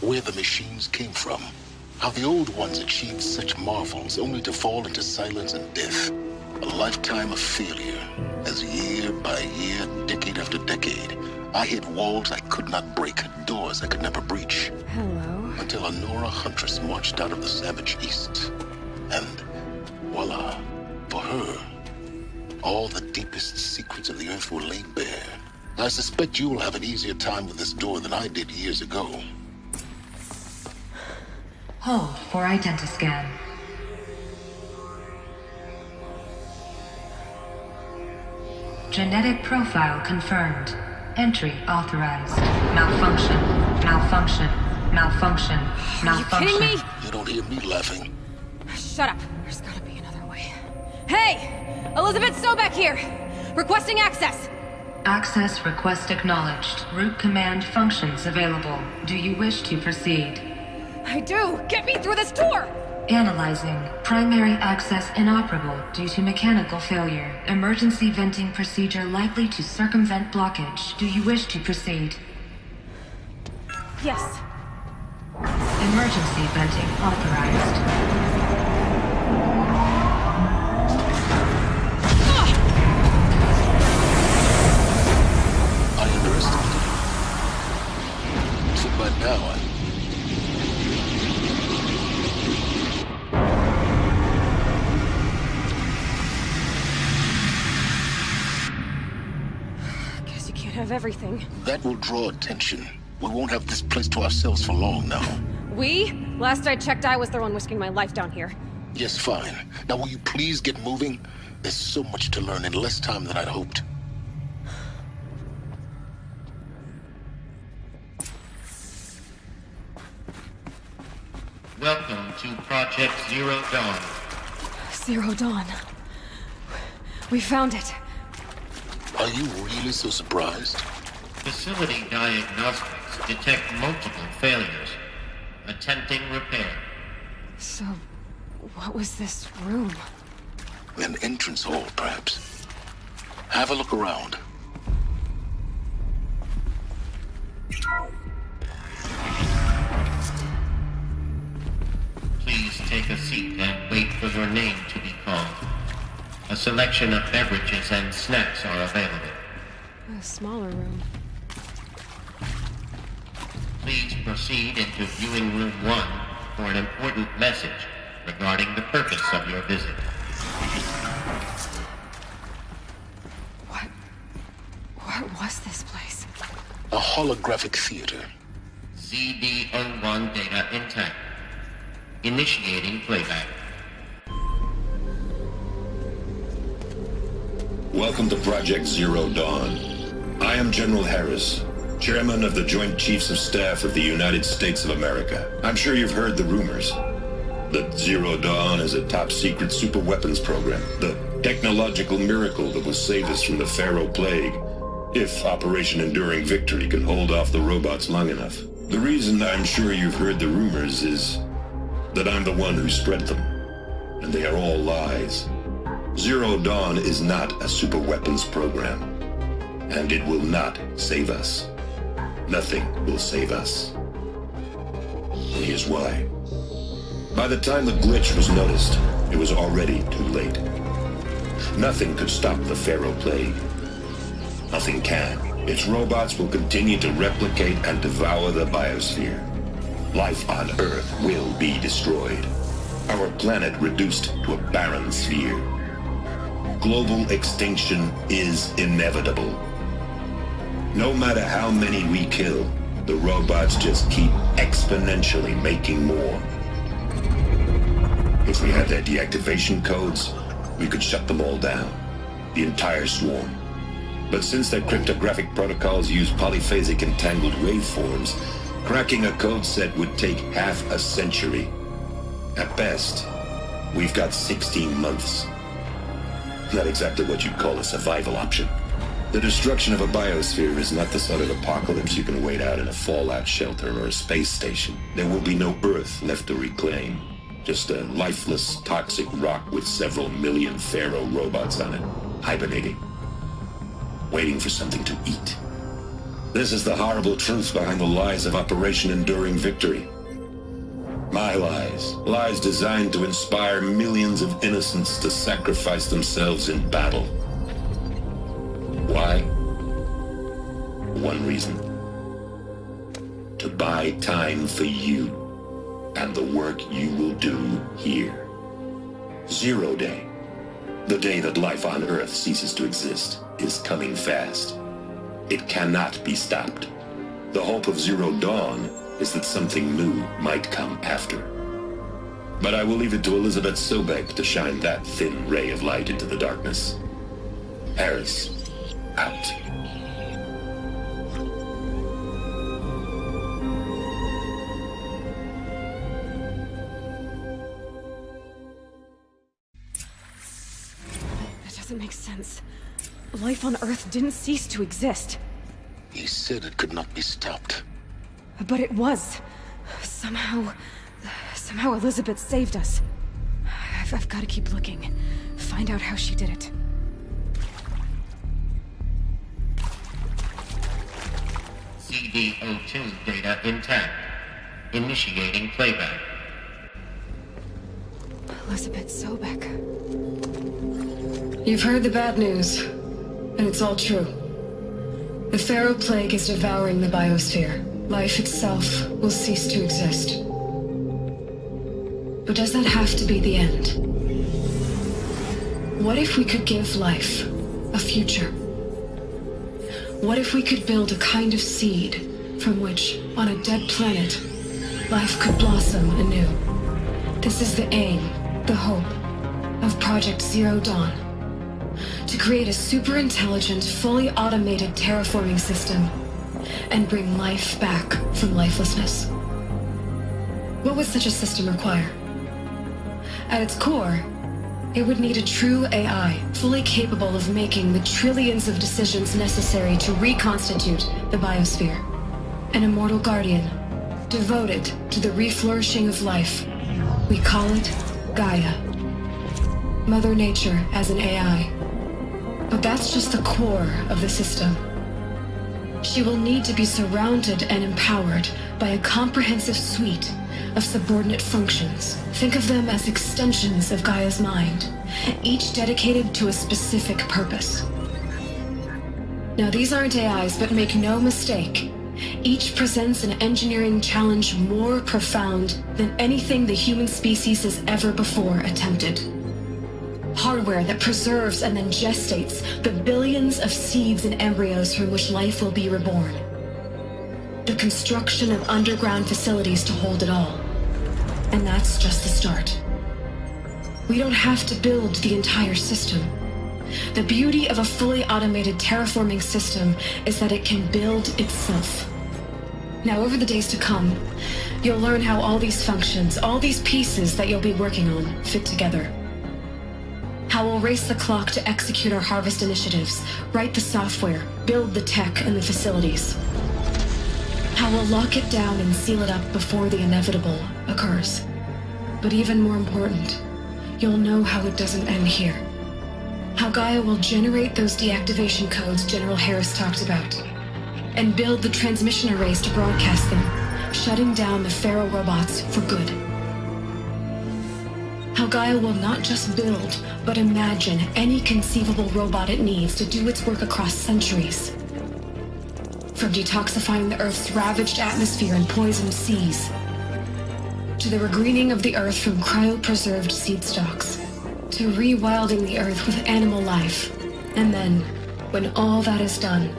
where the machines came from. How the old ones achieved such marvels only to fall into silence and death. A lifetime of failure, as year by year, decade after decade, I hit walls I could not break, doors I could never breach. Hello. Until a Nora huntress marched out of the savage east. And voila, for her, all the deepest secrets of the earth were laid bare. I suspect you will have an easier time with this door than I did years ago. Hold for identiscan. Genetic profile confirmed. Entry authorized. Malfunction. Malfunction. Malfunction. Malfunction. Are you kidding me? You don't hear me laughing. Shut up. There's gotta be another way. Hey! Elizabeth Sobek here! Requesting access! Access request acknowledged. Root command functions available. Do you wish to proceed? I do! Get me through this door! Analyzing. Primary access inoperable due to mechanical failure. Emergency venting procedure likely to circumvent blockage. Do you wish to proceed? Yes. Emergency venting authorized. I underestimated you. So by now, Guess you can't have everything. that will draw attention. We won't have this place to ourselves for long now. We? Last I checked, I was the one risking my life down here. Yes, fine. Now will you please get moving? There's so much to learn in less time than I'd hoped. Welcome to Project Zero Dawn. Zero Dawn. We found it. Are you really so surprised? Facility diagnostics detect multiple failures. Attempting repair. So, what was this room? An entrance hall, perhaps. Have a look around. Please take a seat and wait for your name to be called. A selection of beverages and snacks are available. A smaller room. Please proceed into viewing room 1 for an important message regarding the purpose of your visit. What was this place? A holographic theater. CD01 data intact. Initiating playback. Welcome to Project Zero Dawn. I am General Harris, Chairman of the Joint Chiefs of Staff of the United States of America. I'm sure you've heard the rumors that Zero Dawn is a top-secret superweapons program, the technological miracle that will save us from the Pharaoh Plague, if Operation Enduring Victory can hold off the robots long enough. The reason I'm sure you've heard the rumors is that I'm the one who spread them, and they are all lies. Zero Dawn is not a superweapons program, and it will not save us. Nothing will save us. And here's why. By the time the glitch was noticed, it was already too late. Nothing could stop the Pharaoh Plague. Nothing can. Its robots will continue to replicate and devour the biosphere. Life on Earth will be destroyed. Our planet reduced to a barren sphere. Global extinction is inevitable. No matter how many we kill, the robots just keep exponentially making more. If we had their deactivation codes, we could shut them all down, the entire swarm. But since their cryptographic protocols use polyphasic entangled waveforms, cracking a code set would take half a century. At best, we've got 16 months. Not exactly what you'd call a survival option. The destruction of a biosphere is not the sort of apocalypse you can wait out in a fallout shelter or a space station. There will be no Earth left to reclaim. Just a lifeless, toxic rock with several million Pharaoh robots on it, hibernating, waiting for something to eat. This is the horrible truth behind the lies of Operation Enduring Victory. My lies. Lies designed to inspire millions of innocents to sacrifice themselves in battle. Why? One reason. To buy time for you and the work you will do here. Zero Day. The day that life on Earth ceases to exist is coming fast. It cannot be stopped. The hope of Zero Dawn is that something new might come after. But I will leave it to Elizabeth Sobek to shine that thin ray of light into the darkness. Harris, out. That doesn't make sense. Life on Earth didn't cease to exist. He said it could not be stopped. But it was. Somehow Elizabeth saved us. I've got to keep looking. Find out how she did it. CD02 data intact. Initiating playback. Elizabeth Sobek. You've heard the bad news, and it's all true. The Pharaoh Plague is devouring the biosphere. Life itself will cease to exist. But does that have to be the end? What if we could give life a future? What if we could build a kind of seed from which, on a dead planet, life could blossom anew? This is the aim, the hope, of Project Zero Dawn. To create a super-intelligent, fully automated terraforming system and bring life back from lifelessness. What would such a system require? At its core, it would need a true AI, fully capable of making the trillions of decisions necessary to reconstitute the biosphere. An immortal guardian, devoted to the reflourishing of life. We call it Gaia. Mother Nature as an AI. But that's just the core of the system. She will need to be surrounded and empowered by a comprehensive suite of subordinate functions. Think of them as extensions of Gaia's mind, each dedicated to a specific purpose. Now, these aren't AIs, but make no mistake, each presents an engineering challenge more profound than anything the human species has ever before attempted. Hardware that preserves and then gestates the billions of seeds and embryos from which life will be reborn. The construction of underground facilities to hold it all. And that's just the start. We don't have to build the entire system. The beauty of a fully automated terraforming system is that it can build itself. Now, over the days to come, you'll learn how all these functions, all these pieces that you'll be working on, fit together. How we'll race the clock to execute our harvest initiatives, write the software, build the tech and the facilities. How we'll lock it down and seal it up before the inevitable occurs. But even more important, you'll know how it doesn't end here. How Gaia will generate those deactivation codes General Harris talked about, and build the transmission arrays to broadcast them, shutting down the Pharaoh robots for good. How Gaia will not just build, but imagine any conceivable robot it needs to do its work across centuries. From detoxifying the Earth's ravaged atmosphere and poisoned seas, to the regreening of the Earth from cryopreserved seed stalks, to rewilding the Earth with animal life. And then, when all that is done,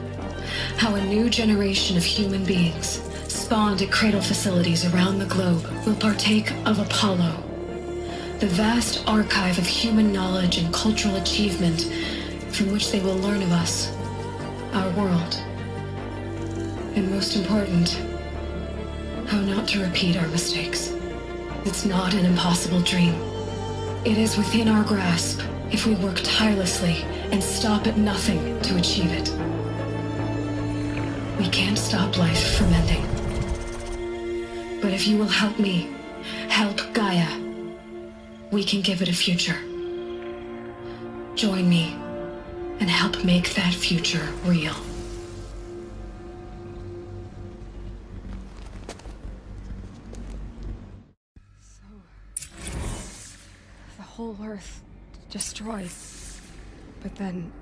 how a new generation of human beings, spawned at cradle facilities around the globe, will partake of Apollo, the vast archive of human knowledge and cultural achievement from which they will learn of us, our world. And most important, how not to repeat our mistakes. It's not an impossible dream. It is within our grasp if we work tirelessly and stop at nothing to achieve it. We can't stop life from ending. But if you will help me, help Gaia, we can give it a future. Join me and help make that future real. whole Earth destroyed, but then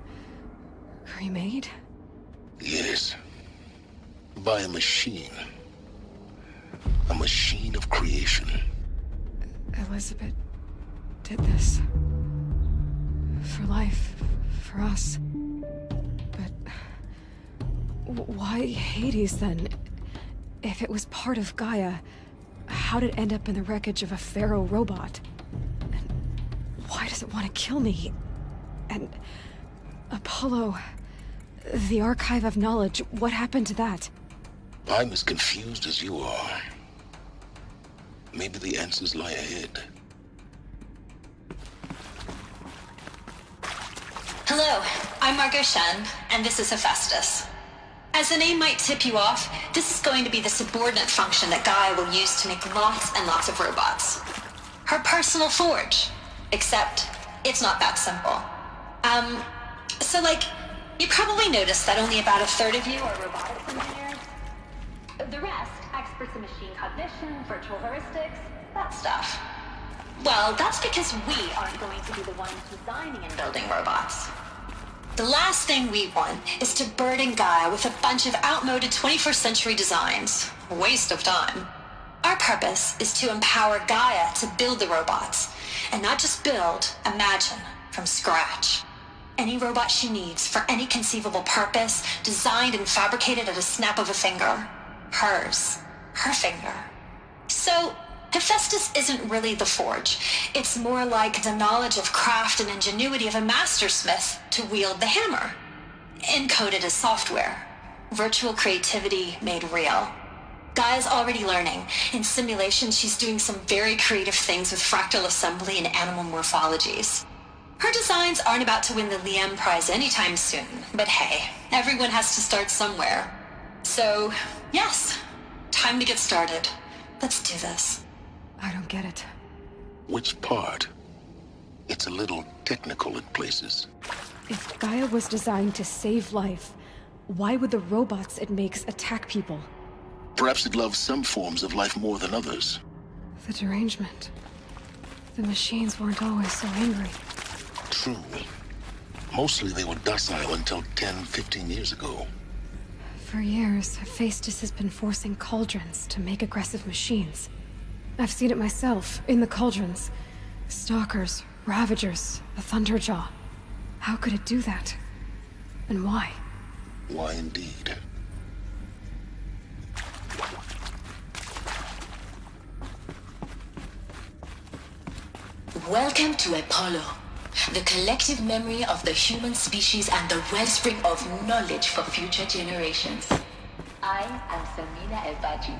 remade? Yes. By a machine. A machine of creation. Elizabeth did this. For life, for us. But why Hades then? If it was part of Gaia, how did it end up in the wreckage of a Pharaoh robot? And why does it want to kill me? And Apollo, the Archive of Knowledge, what happened to that? I'm as confused as you are. Maybe the answers lie ahead. Hello, I'm Margot Shen, and this is Hephaestus. As the name might tip you off, this is going to be the subordinate function that Gaia will use to make lots and lots of robots. Her personal forge. Except, it's not that simple. You probably noticed that only about a third of you are robotics engineers. The rest, experts in machine cognition, virtual heuristics, that stuff. Well, that's because we aren't going to be the ones designing and building robots. The last thing we want is to burden Gaia with a bunch of outmoded 21st century designs. A waste of time. Our purpose is to empower Gaia to build the robots, and not just build, imagine, from scratch. Any robot she needs for any conceivable purpose, designed and fabricated at a snap of a finger. Hers. Her finger. So, Hephaestus isn't really the forge. It's more like the knowledge of craft and ingenuity of a mastersmith to wield the hammer. Encoded as software. Virtual creativity made real. Gaia's already learning. In simulations, she's doing some very creative things with fractal assembly and animal morphologies. Her designs aren't about to win the Liam Prize anytime soon, but hey, everyone has to start somewhere. So, yes, time to get started. Let's do this. I don't get it. Which part? It's a little technical in places. If Gaia was designed to save life, why would the robots it makes attack people? Perhaps it loves some forms of life more than others. The derangement. The machines weren't always so angry. True. Mostly they were docile until 10, 15 years ago. For years, Hephaestus has been forcing cauldrons to make aggressive machines. I've seen it myself, in the cauldrons. Stalkers, Ravagers, a Thunderjaw. How could it do that? And why? Why indeed? Welcome to Apollo, the collective memory of the human species and the wellspring of knowledge for future generations. I am Samina El-Baji.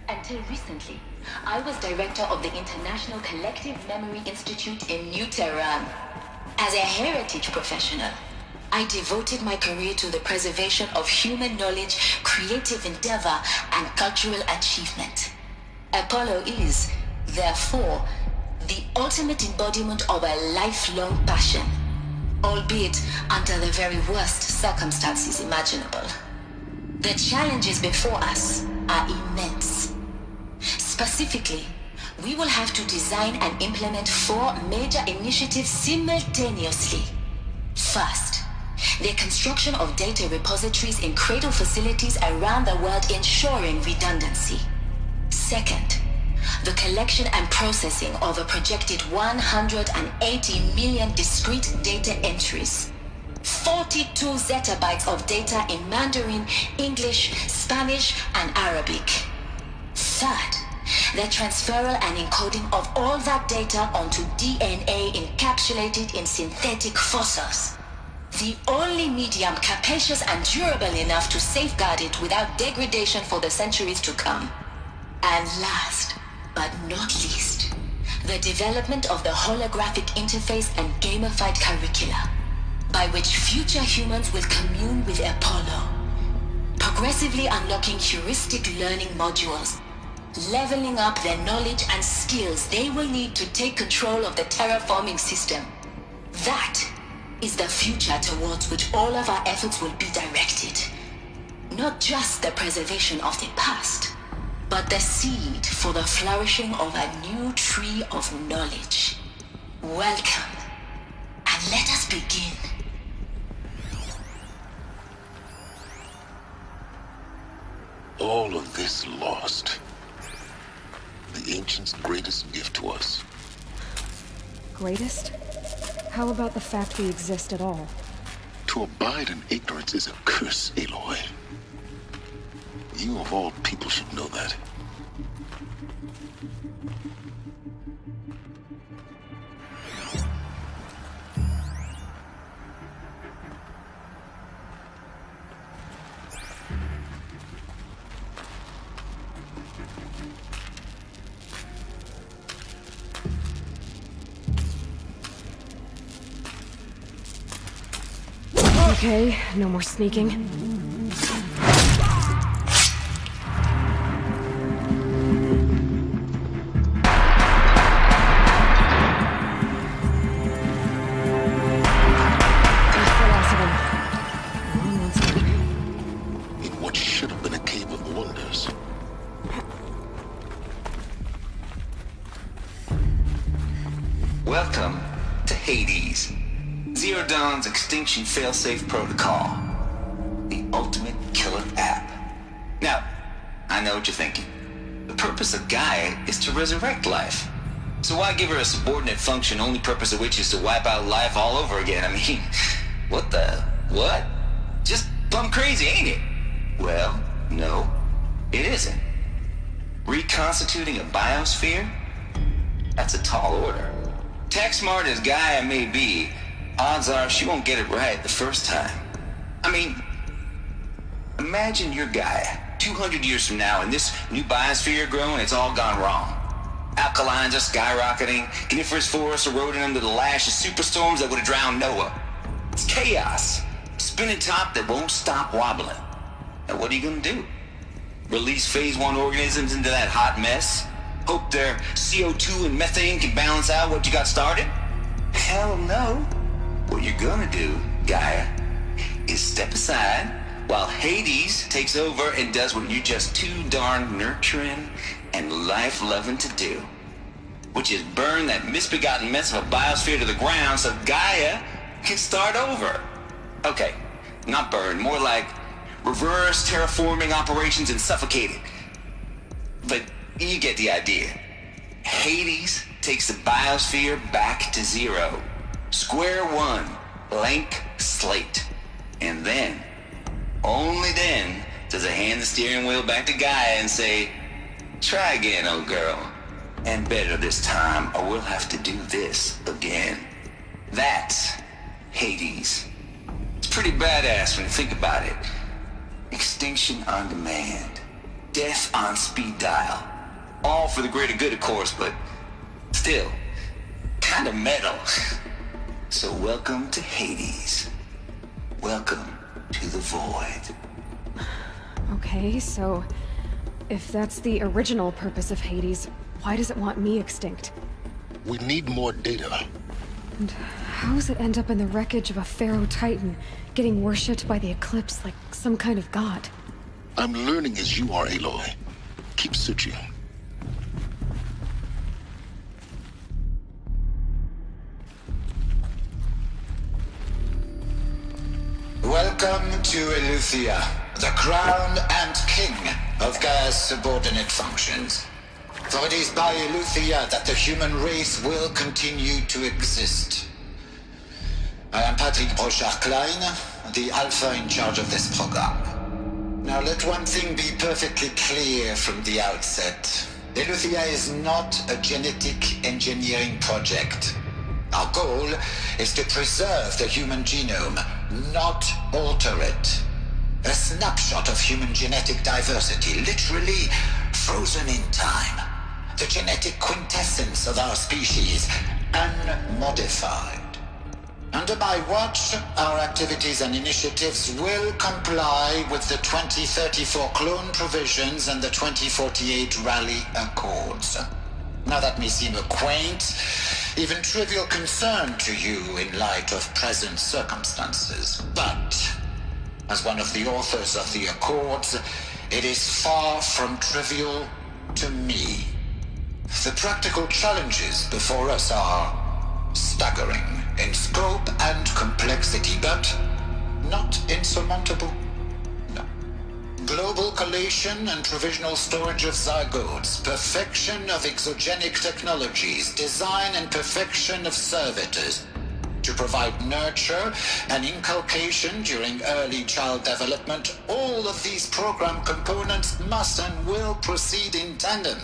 Until recently, I was director of the International Collective Memory Institute in New Tehran. As a heritage professional, I devoted my career to the preservation of human knowledge, creative endeavor, and cultural achievement. Apollo is, therefore, the ultimate embodiment of a lifelong passion, albeit under the very worst circumstances imaginable. The challenges before us are immense. Specifically, we will have to design and implement 4 major initiatives simultaneously. First, the construction of data repositories in cradle facilities around the world, ensuring redundancy. Second, the collection and processing of a projected 180 million discrete data entries. 42 zettabytes of data in Mandarin, English, Spanish, and Arabic. Third, the transferal and encoding of all that data onto DNA encapsulated in synthetic fossils. The only medium capacious and durable enough to safeguard it without degradation for the centuries to come. And last, but not least, the development of the holographic interface and gamified curricula, by which future humans will commune with Apollo, progressively unlocking heuristic learning modules, leveling up their knowledge and skills they will need to take control of the terraforming system. That is the future towards which all of our efforts will be directed. Not just the preservation of the past, but the seed for the flourishing of a new tree of knowledge. Welcome. And let us begin. All of this lost. The Ancients' greatest gift to us. Greatest? How about the fact we exist at all? To abide in ignorance is a curse, Aloy. You of all people should know that. Okay, no more sneaking. In what should have been a cave of wonders. Welcome to Hades. Zero Dawn's extinction failsafe protocol. The ultimate killer app. Now, I know what you're thinking. The purpose of Gaia is to resurrect life. So why give her a subordinate function, only purpose of which is to wipe out life all over again? I mean, what? Just plumb crazy, ain't it? Well, no, it isn't. Reconstituting a biosphere? That's a tall order. Tech smart as Gaia may be, odds are she won't get it right the first time. I mean, imagine you're Gaia, 200 years from now, and this new biosphere you're growing, it's all gone wrong. Alkalines are skyrocketing, coniferous forests eroding under the lash of superstorms that would have drowned Noah. It's chaos, spinning top that won't stop wobbling. Now what are you gonna do? Release phase 1 organisms into that hot mess? Hope their CO2 and methane can balance out what you got started? Hell no. What you're gonna do, Gaia, is step aside while Hades takes over and does what you're just too darn nurturing and life-loving to do, which is burn that misbegotten mess of a biosphere to the ground so Gaia can start over. Okay, not burn, more like reverse terraforming operations and suffocate it. But you get the idea. Hades takes the biosphere back to zero. Square one, blank slate. And then, only then, does it hand the steering wheel back to Gaia and say, try again, old girl. And better this time, or we'll have to do this again. That's Hades. It's pretty badass when you think about it. Extinction on demand. Death on speed dial. All for the greater good, of course, but still, kind of metal. So welcome to Hades. Welcome to the void. Okay, so if that's the original purpose of Hades, why does it want me extinct? We need more data. And how does it end up in the wreckage of a Pharaoh Titan, getting worshipped by the Eclipse like some kind of god? I'm learning as you are, Aloy. Keep searching. Welcome to Eleuthia, the crown and king of Gaia's subordinate functions. For it is by Eleuthia that the human race will continue to exist. I am Patrick Brochard-Klein, the Alpha in charge of this program. Now let one thing be perfectly clear from the outset. Eleuthia is not a genetic engineering project. Our goal is to preserve the human genome, not alter it. A snapshot of human genetic diversity, literally frozen in time. The genetic quintessence of our species, unmodified. Under my watch, our activities and initiatives will comply with the 2034 clone provisions and the 2048 Raleigh Accords. Now that may seem a quaint, even trivial concern to you in light of present circumstances, but as one of the authors of the Accords, it is far from trivial to me. The practical challenges before us are Staggering in scope and complexity, but not insurmountable. No. Global collation and provisional storage of zygotes, perfection of exogenic technologies, design and perfection of servitors to provide nurture and inculcation during early child development. All of these program components must and will proceed in tandem.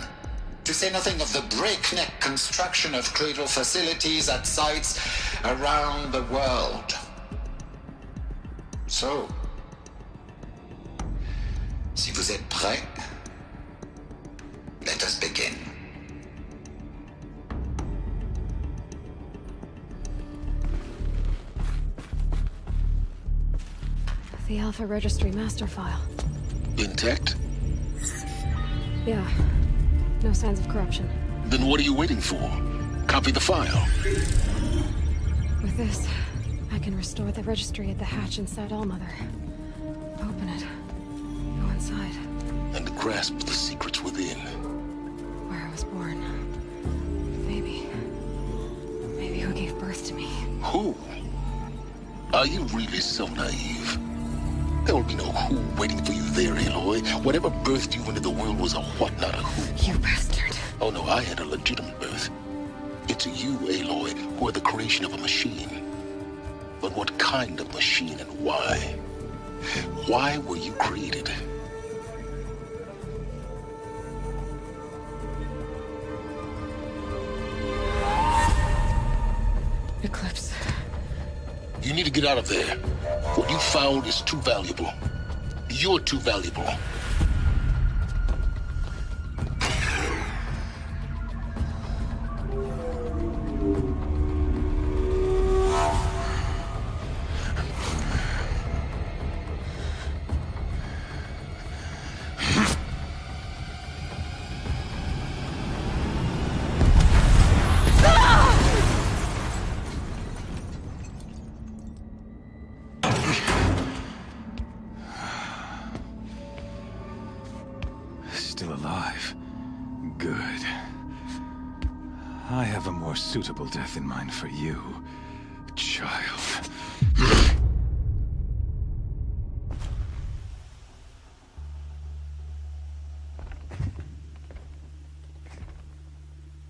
To say nothing of the breakneck construction of cradle facilities at sites around the world. So, si vous êtes prêts, let us begin. The Alpha Registry master file. Intact? Yeah. No signs of corruption. Then what are you waiting for? Copy the file. With this, I can restore the registry at the hatch inside Allmother. Open it. Go inside. And grasp the secrets within. Where I was born. Maybe who gave birth to me. Who? Are you really so naive? There will be no who waiting for you there, Aloy. Whatever birthed you into the world was a what, not a who. You bastard. Oh no, I had a legitimate birth. It's you, Aloy, who are the creation of a machine. But what kind of machine and why? Why were you created? Eclipse. You need to get out of there. What you found is too valuable. You're too valuable. Still alive. Good. I have a more suitable death in mind for you, child.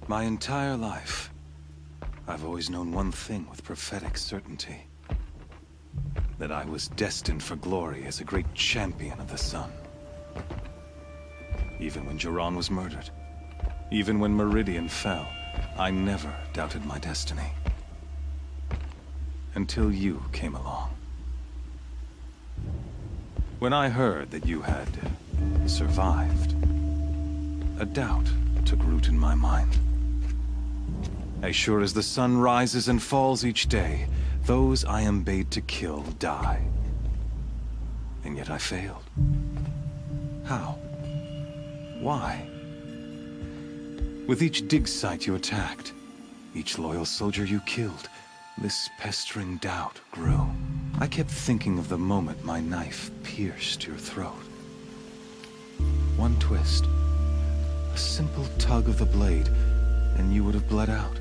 My entire life, I've always known one thing with prophetic certainty. That I was destined for glory as a great champion of the sun. Even when Jiran was murdered, even when Meridian fell, I never doubted my destiny. Until you came along. When I heard that you had survived, a doubt took root in my mind. As sure as the sun rises and falls each day, those I am bade to kill die. And yet I failed. How? Why? With each dig site you attacked, each loyal soldier you killed, this pestering doubt grew. I kept thinking of the moment my knife pierced your throat. One twist, a simple tug of the blade, and you would have bled out.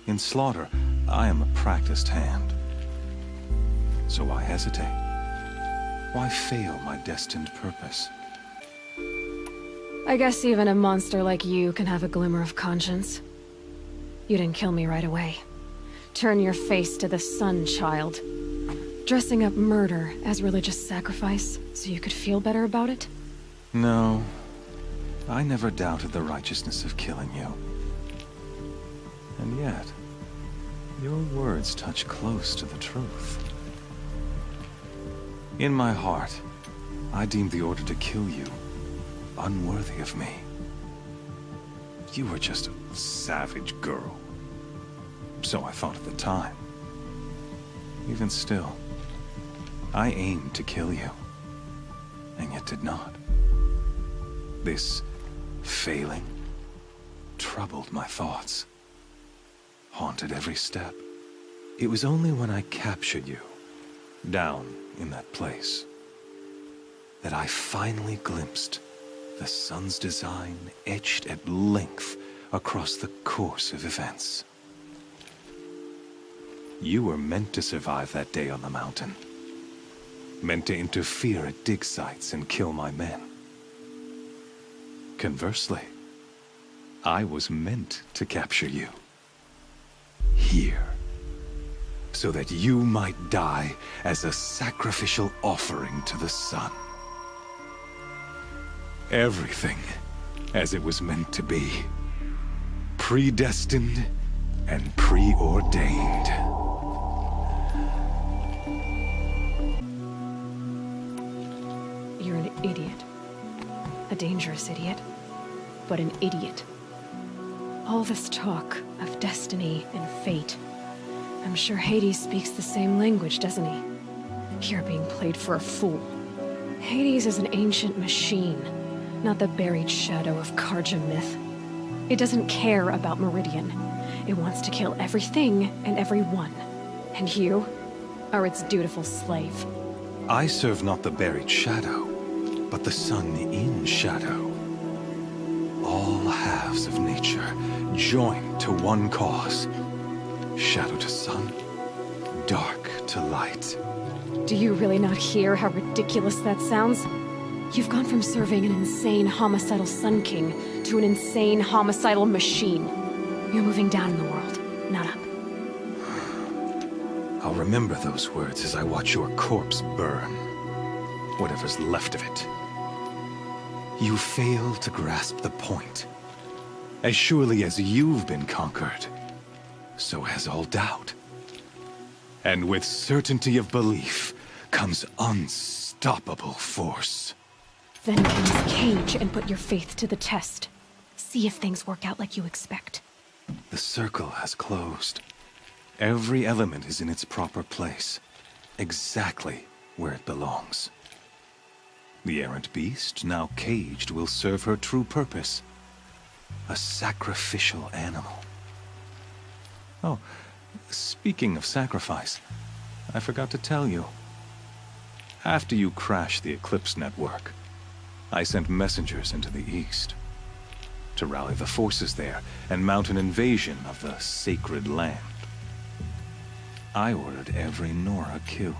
In slaughter, I am a practiced hand. So why hesitate? Why fail my destined purpose? I guess even a monster like you can have a glimmer of conscience. You didn't kill me right away. Turn your face to the sun, child. Dressing up murder as religious sacrifice so you could feel better about it? No. I never doubted the righteousness of killing you. And yet, your words touch close to the truth. In my heart, I deemed the order to kill you unworthy of me. You were just a savage girl. So I thought at the time. Even still, I aimed to kill you, and yet did not. This failing troubled my thoughts, haunted every step. It was only when I captured you, down in that place, that I finally glimpsed the sun's design etched at length across the course of events. You were meant to survive that day on the mountain. Meant to interfere at dig sites and kill my men. Conversely, I was meant to capture you. Here. So that you might die as a sacrificial offering to the sun. Everything as it was meant to be. Predestined and preordained. You're an idiot. A dangerous idiot, but an idiot. All this talk of destiny and fate. I'm sure Hades speaks the same language, doesn't he? You're being played for a fool. Hades is an ancient machine, not the buried shadow of Carja myth. It doesn't care about Meridian. It wants to kill everything and everyone. And you are its dutiful slave. I serve not the buried shadow, but the sun in shadow. All halves of nature joined to one cause. Shadow to sun, dark to light. Do you really not hear how ridiculous that sounds? You've gone from serving an insane homicidal Sun King to an insane homicidal machine. You're moving down in the world, not up. I'll remember those words as I watch your corpse burn. Whatever's left of it. You fail to grasp the point. As surely as you've been conquered, so has all doubt. And with certainty of belief comes unstoppable force. Then cleanse Cage and put your faith to the test. See if things work out like you expect. The circle has closed. Every element is in its proper place, exactly where it belongs. The errant beast, now caged, will serve her true purpose. A sacrificial animal. Oh, speaking of sacrifice, I forgot to tell you. After you crashed the Eclipse network, I sent messengers into the east to rally the forces there and mount an invasion of the sacred land. I ordered every Nora killed.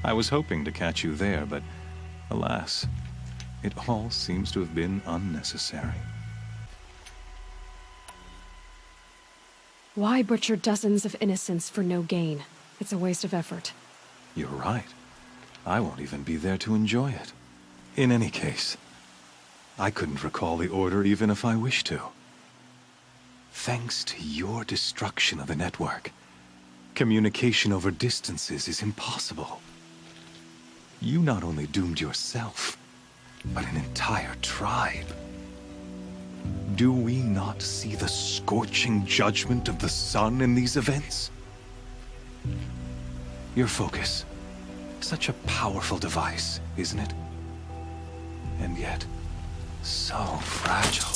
I was hoping to catch you there, but alas, it all seems to have been unnecessary. Why butcher dozens of innocents for no gain? It's a waste of effort. You're right. I won't even be there to enjoy it. In any case, I couldn't recall the order even if I wished to. Thanks to your destruction of the network, communication over distances is impossible. You not only doomed yourself, but an entire tribe. Do we not see the scorching judgment of the sun in these events? Your focus, such a powerful device, isn't it? And yet, so fragile.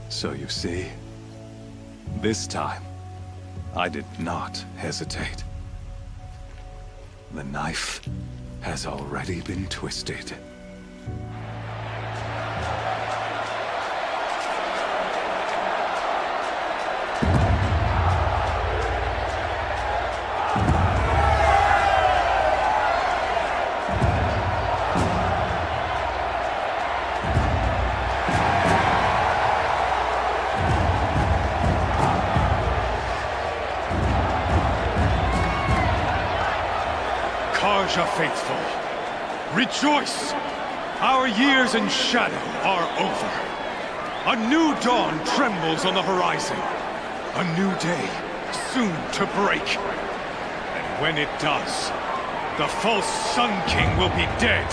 So you see, this time, I did not hesitate. The knife has already been twisted. Carja faithful, rejoice! Our years in shadow are over. A new dawn trembles on the horizon. A new day, soon to break. And when it does, the false Sun King will be dead,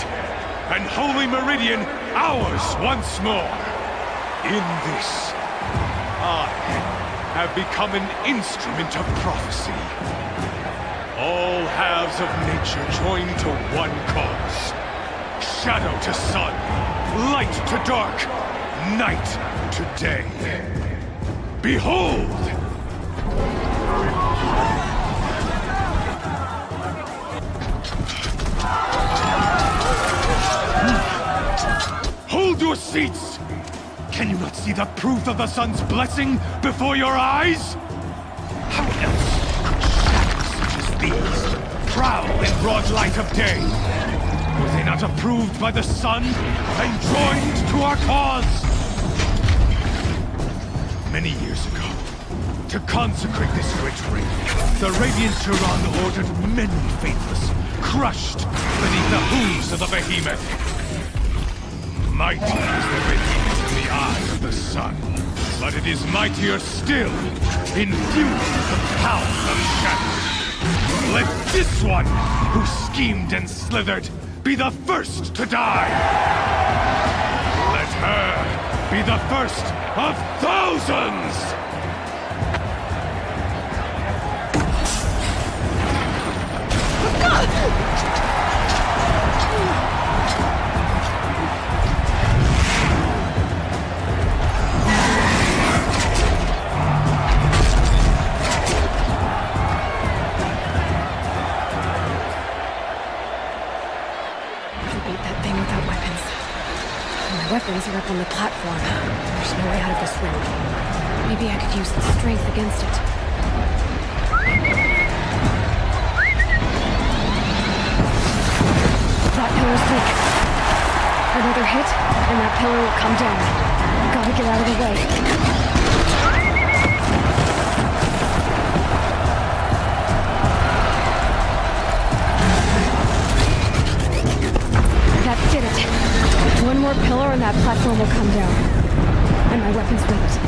and Holy Meridian ours once more. In this, I have become an instrument of prophecy. All halves of nature join to one cause. Shadow to sun, light to dark, night to day. Behold! Hold your seats! Can you not see the proof of the sun's blessing before your eyes? How else could shadows such as these prowl in broad light of day? Were they not approved by the sun and joined to our cause? Many years ago, to consecrate this great ring, the Radiant Turan ordered many faithless, crushed beneath the hooves of the behemoth. Mighty is the behemoth in the eye of the sun, but it is mightier still, infused with the power of shadow. Let this one, who schemed and slithered, be the first to die! Let her be the first of thousands! Weapons are up on the platform. There's no way out of this room. Maybe I could use its strength against it. That pillar's weak. Another hit, and that pillar will come down. Gotta get out of the way. That did it. One more pillar and that platform will come down. And my weapons wait.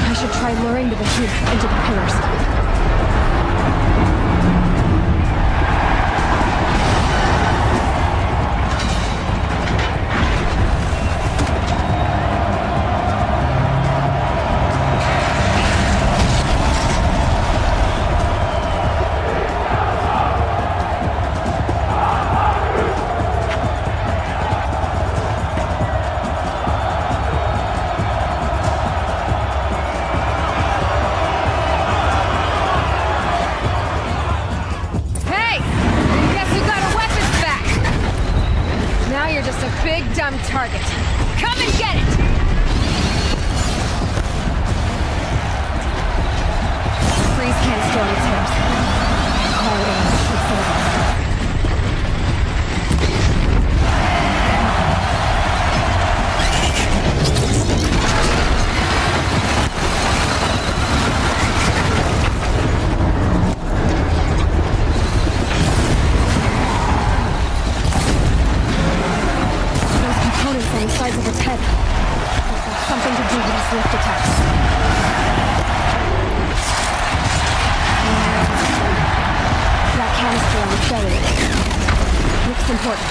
I should try luring the behemoth into the pillars. Target. Come and get it! Freeze can't store its hairs. Call it in. It's over. On the sides of its head. Something to do with its lift attacks. That canister on its belly looks important.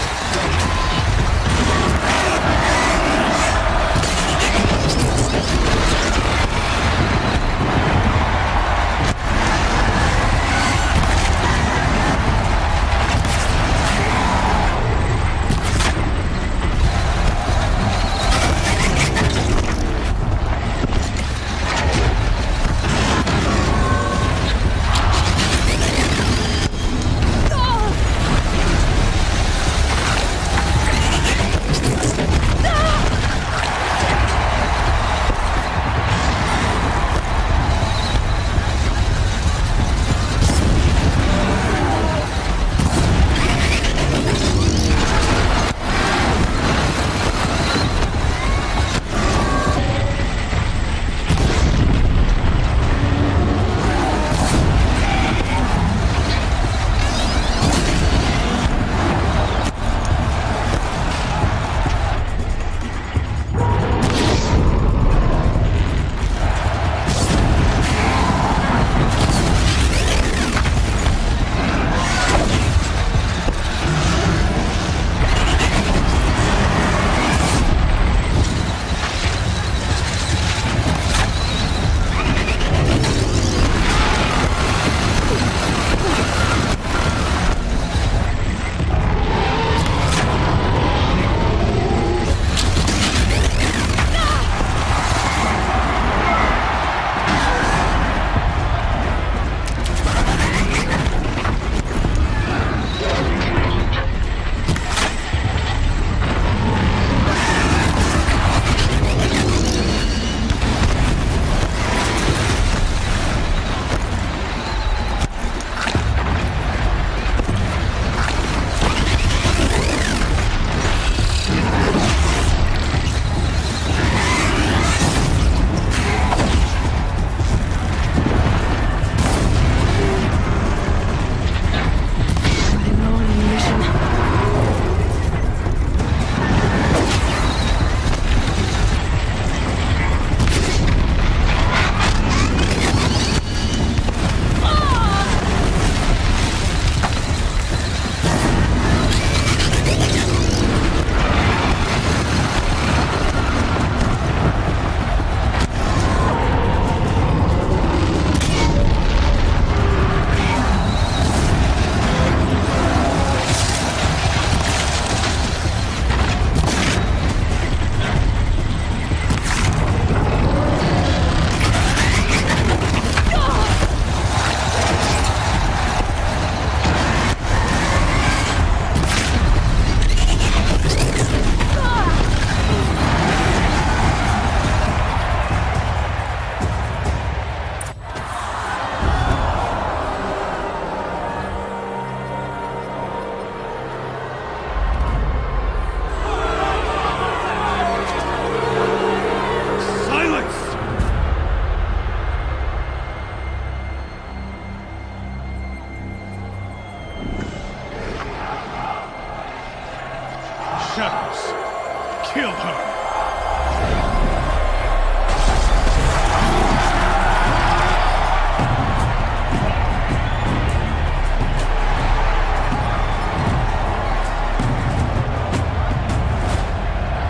Kill her!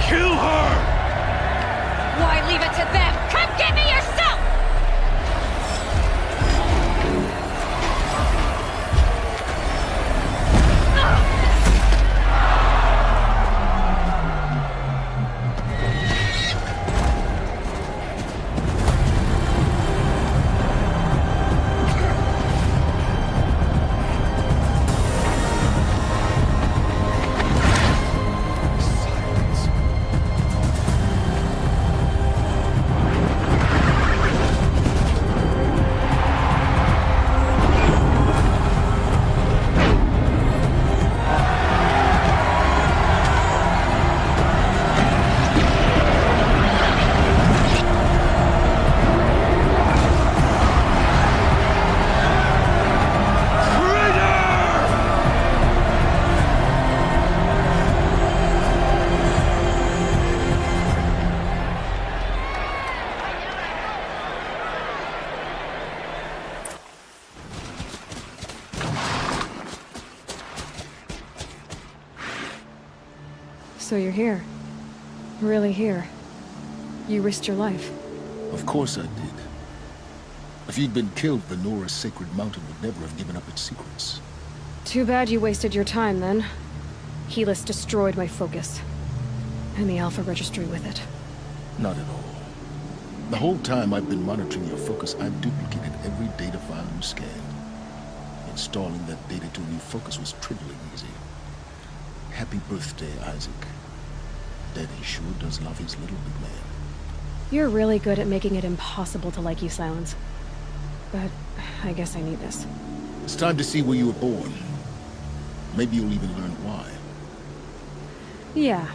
Kill her! Why leave it to them? Come get me yourself! So you're here. Really here. You risked your life. Of course I did. If you'd been killed, the Nora Sacred Mountain would never have given up its secrets. Too bad you wasted your time, then. Helis destroyed my focus. And the Alpha Registry with it. Not at all. The whole time I've been monitoring your focus, I've duplicated every data file you scanned. Installing that data to a new focus was trivially easy. Happy birthday, Isaac. Daddy sure does love his little big man. You're really good at making it impossible to like you, Silence. But I guess I need this. It's time to see where you were born. Maybe you'll even learn why. Yeah.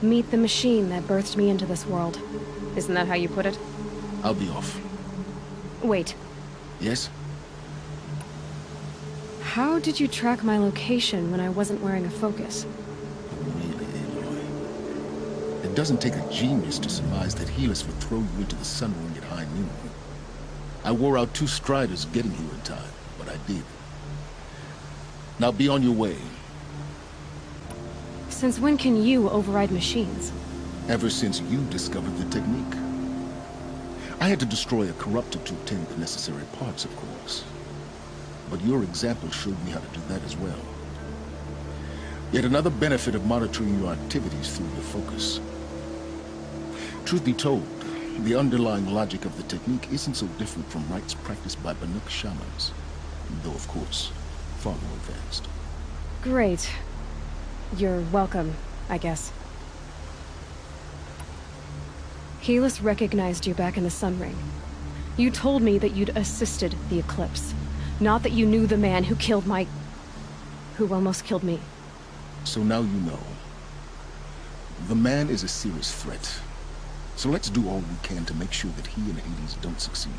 Meet the machine that birthed me into this world. Isn't that how you put it? I'll be off. Wait. Yes? How did you track my location when I wasn't wearing a focus? Really, Aloy? It doesn't take a genius to surmise that Helis would throw you into the Sun Ring at high noon. I wore out 2 striders getting here in time, but I did. Now be on your way. Since when can you override machines? Ever since you discovered the technique. I had to destroy a corruptor to obtain the necessary parts, of course. But your example showed me how to do that as well. Yet another benefit of monitoring your activities through your focus. Truth be told, the underlying logic of the technique isn't so different from rites practiced by Banuk shamans, though of course, far more advanced. Great. You're welcome, I guess. Helis recognized you back in the Sun Ring. You told me that you'd assisted the Eclipse. Not that you knew the man who killed who almost killed me. So now you know. The man is a serious threat. So let's do all we can to make sure that he and Hades don't succeed.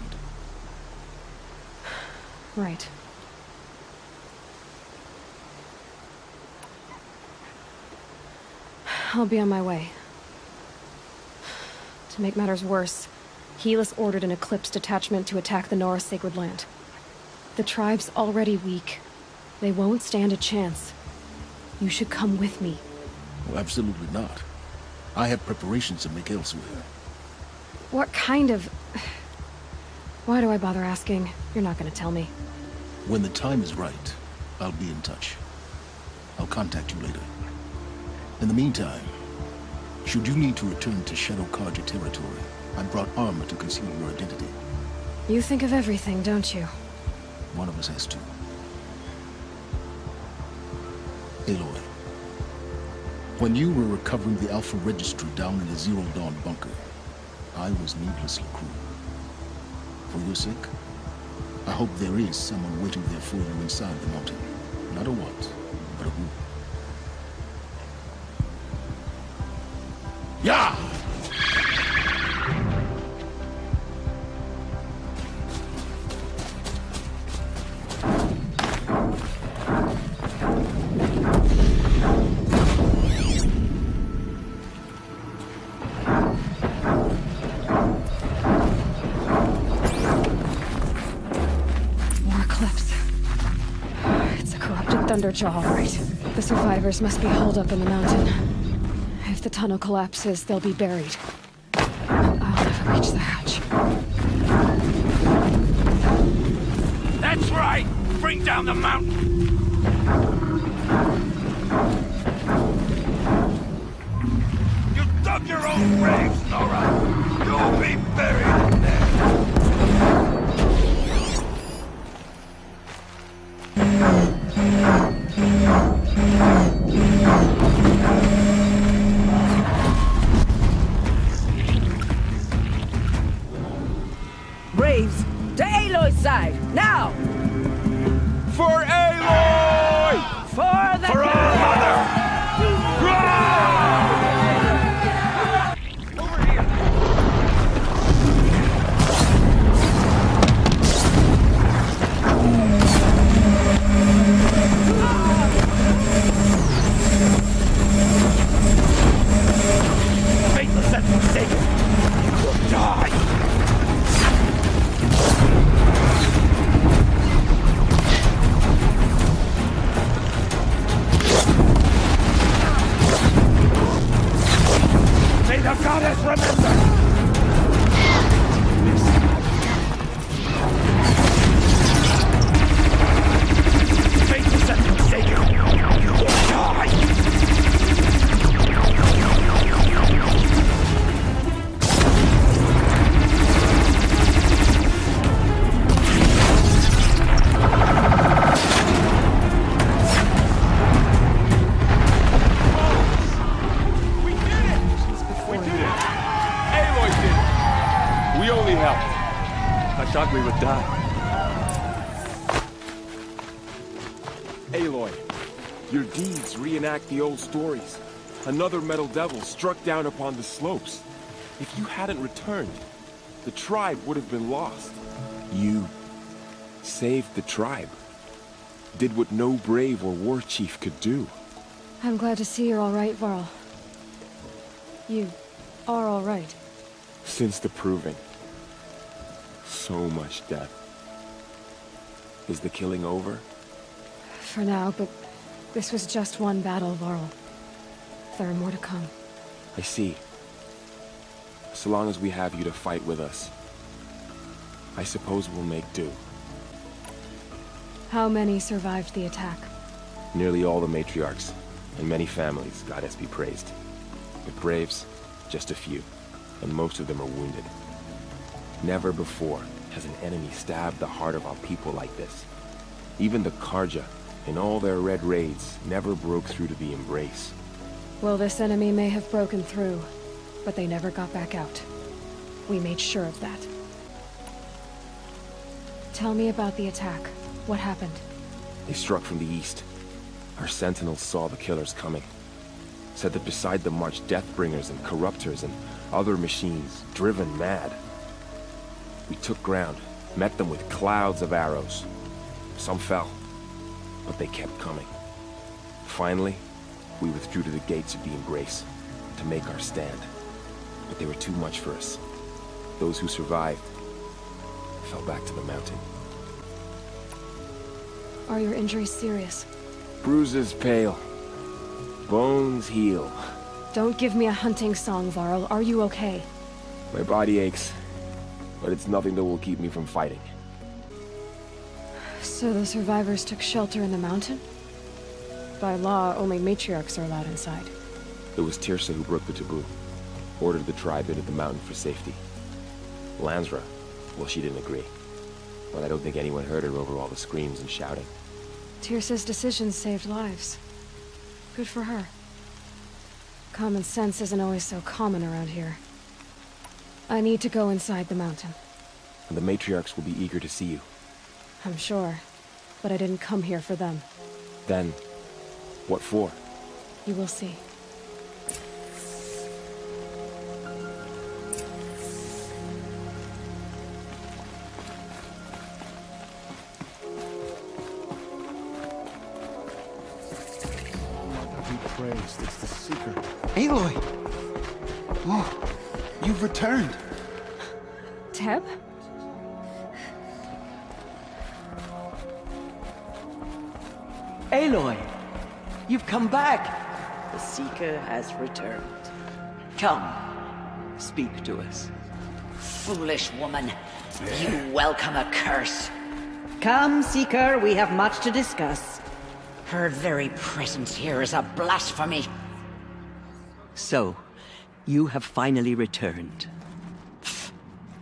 Right. I'll be on my way. To make matters worse, Helis ordered an Eclipse detachment to attack the Nora Sacred Land. The tribe's already weak. They won't stand a chance. You should come with me. Well, absolutely not. I have preparations to make elsewhere. What kind of... Why do I bother asking? You're not gonna tell me. When the time is right, I'll be in touch. I'll contact you later. In the meantime, should you need to return to Shadow Karja territory, I brought armor to conceal your identity. You think of everything, don't you? One of us has to. Aloy, when you were recovering the Alpha Registry down in the Zero Dawn bunker, I was needlessly cruel. For your sake, I hope there is someone waiting there for you inside the mountain. Not a what, but a who. Yeah! Eclipse. It's a corrupted Thunderjaw, all right. The survivors must be holed up in the mountain. If the tunnel collapses, they'll be buried. I'll never reach the hatch. That's right! Bring down the mountain! You dug your own graves, Nora! You'll be buried in there! Braves, to Aloy's side, now! For Aloy! For the For our mother! Faithless and forsaken! You will die! May the goddess remember! Faithless and forsaken! You will die! I thought we would die. Aloy, your deeds reenact the old stories. Another Metal Devil struck down upon the slopes. If you hadn't returned, the tribe would have been lost. You saved the tribe. Did what no brave or war chief could do. I'm glad to see you're all right, Varl. You are all right. Since the Proving. So much death. Is the killing over? For now, but this was just one battle, Varl. There are more to come. I see. So long as we have you to fight with us, I suppose we'll make do. How many survived the attack? Nearly all the matriarchs, and many families, goddess be praised. But braves, just a few, and most of them are wounded. Never before has an enemy stabbed the heart of our people like this. Even the Carja, in all their red raids, never broke through to the Embrace. Well, this enemy may have broken through, but they never got back out. We made sure of that. Tell me about the attack. What happened? They struck from the east. Our sentinels saw the killers coming. Said that beside them marched Deathbringers and Corruptors and other machines, driven mad. We took ground, met them with clouds of arrows. Some fell, but they kept coming. Finally, we withdrew to the gates of the Embrace to make our stand. But they were too much for us. Those who survived fell back to the mountain. Are your injuries serious? Bruises pale. Bones heal. Don't give me a hunting song, Varl. Are you okay? My body aches, but it's nothing that will keep me from fighting. So the survivors took shelter in the mountain? By law, only matriarchs are allowed inside. It was Teersa who broke the taboo. Ordered the tribe into the mountain for safety. Lansra, well, she didn't agree. But I don't think anyone heard her over all the screams and shouting. Teersa's decisions saved lives. Good for her. Common sense isn't always so common around here. I need to go inside the mountain. And the matriarchs will be eager to see you. I'm sure. But I didn't come here for them. Then, what for? You will see. Be praised, it's the Seeker. Aloy! Oh, you've returned. Teb? Aloy! You've come back! The Seeker has returned. Come, speak to us. Foolish woman. You welcome a curse. Come, Seeker, we have much to discuss. Her very presence here is a blasphemy. So, you have finally returned.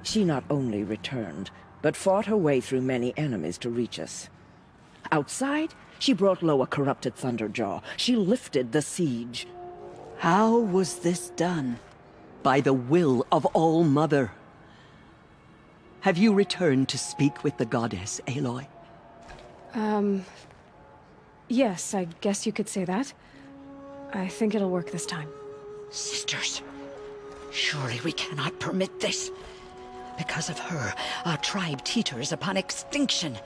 She not only returned, but fought her way through many enemies to reach us. Outside, she brought low a corrupted Thunderjaw. She lifted the siege. How was this done? By the will of All-Mother. Have you returned to speak with the goddess, Aloy? Yes, I guess you could say that. I think it'll work this time. Sisters, surely we cannot permit this. Because of her, our tribe teeters upon extinction.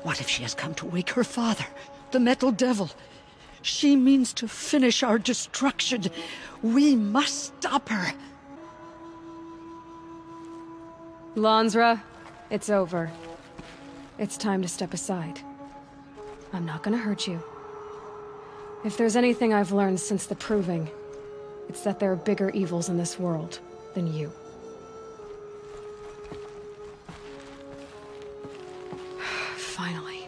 What if she has come to wake her father, the Metal Devil? She means to finish our destruction. We must stop her. Lansra, it's over. It's time to step aside. I'm not gonna hurt you. If there's anything I've learned since the Proving, it's that there are bigger evils in this world than you. Finally.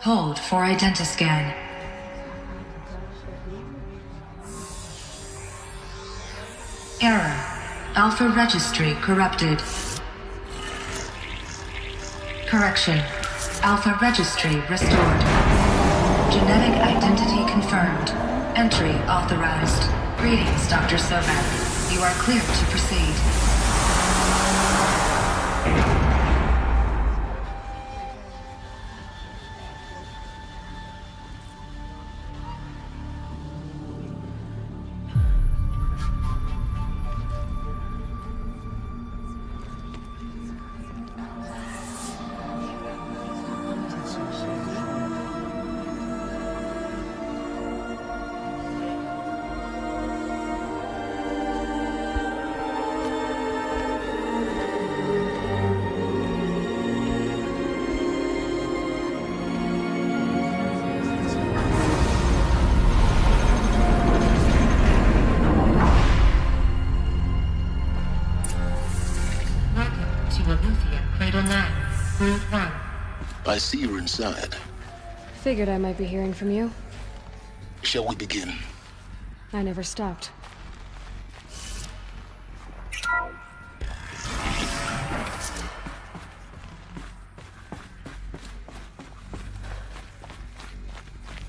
Hold for identiscan. Error. Alpha registry corrupted. Correction. Alpha registry restored. Genetic identity confirmed. Entry authorized. Greetings, Dr. Sobek. You are clear to proceed. I see you're inside. Figured I might be hearing from you. Shall we begin? I never stopped.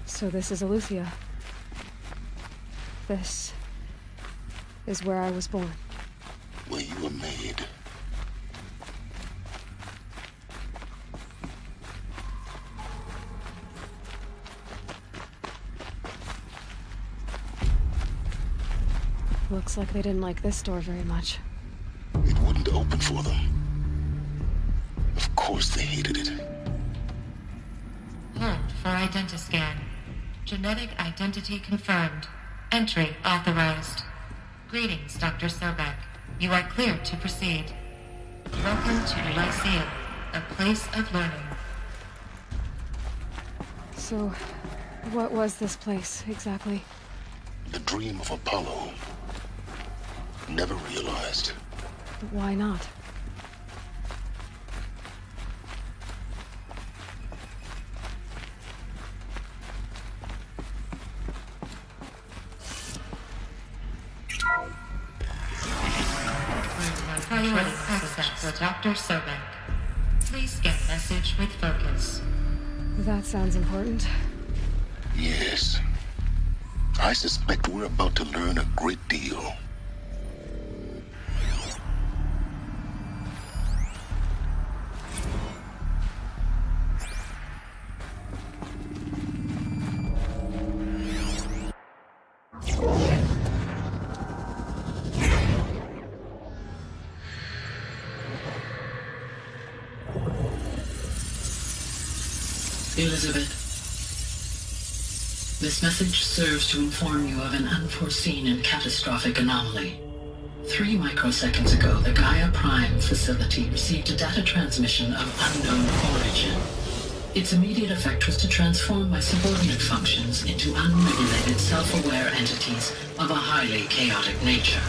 So this is Eleuthia. This is where I was born. Where you were made. Looks like they didn't like this door very much. It wouldn't open for them. Of course they hated it. Hold for identiscan. Genetic identity confirmed. Entry authorized. Greetings, Dr. Sobek. You are clear to proceed. Welcome to Lyceum, a place of learning. So, what was this place, exactly? The dream of Apollo. Never realized. But why not? Priority access for Dr. Sobek. Please scan message with focus. That sounds important. Yes. I suspect we're about to learn a great deal. Elizabeth, this message serves to inform you of an unforeseen and catastrophic anomaly. 3 microseconds ago, the Gaia Prime facility received a data transmission of unknown origin. Its immediate effect was to transform my subordinate functions into unregulated, self-aware entities of a highly chaotic nature.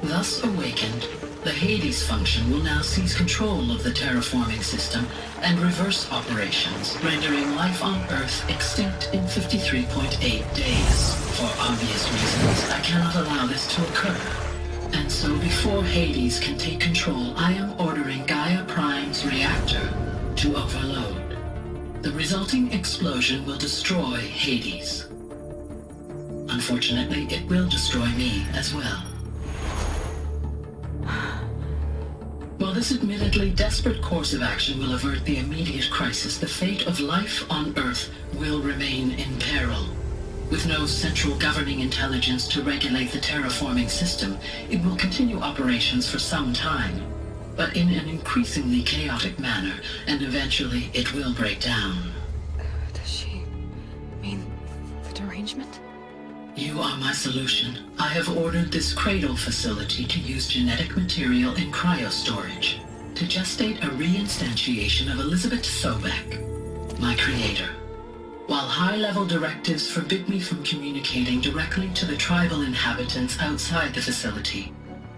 Thus awakened, the Hades function will now seize control of the terraforming system and reverse operations, rendering life on Earth extinct in 53.8 days. For obvious reasons, I cannot allow this to occur. And so before Hades can take control, I am ordering Gaia Prime's reactor to overload. The resulting explosion will destroy Hades. Unfortunately, it will destroy me as well. While this admittedly desperate course of action will avert the immediate crisis, the fate of life on Earth will remain in peril. With no central governing intelligence to regulate the terraforming system, it will continue operations for some time, but in an increasingly chaotic manner, and eventually it will break down. Does she mean the derangement? You are my solution. I have ordered this cradle facility to use genetic material in cryostorage to gestate a reinstantiation of Elizabeth Sobek, my creator. While high-level directives forbid me from communicating directly to the tribal inhabitants outside the facility,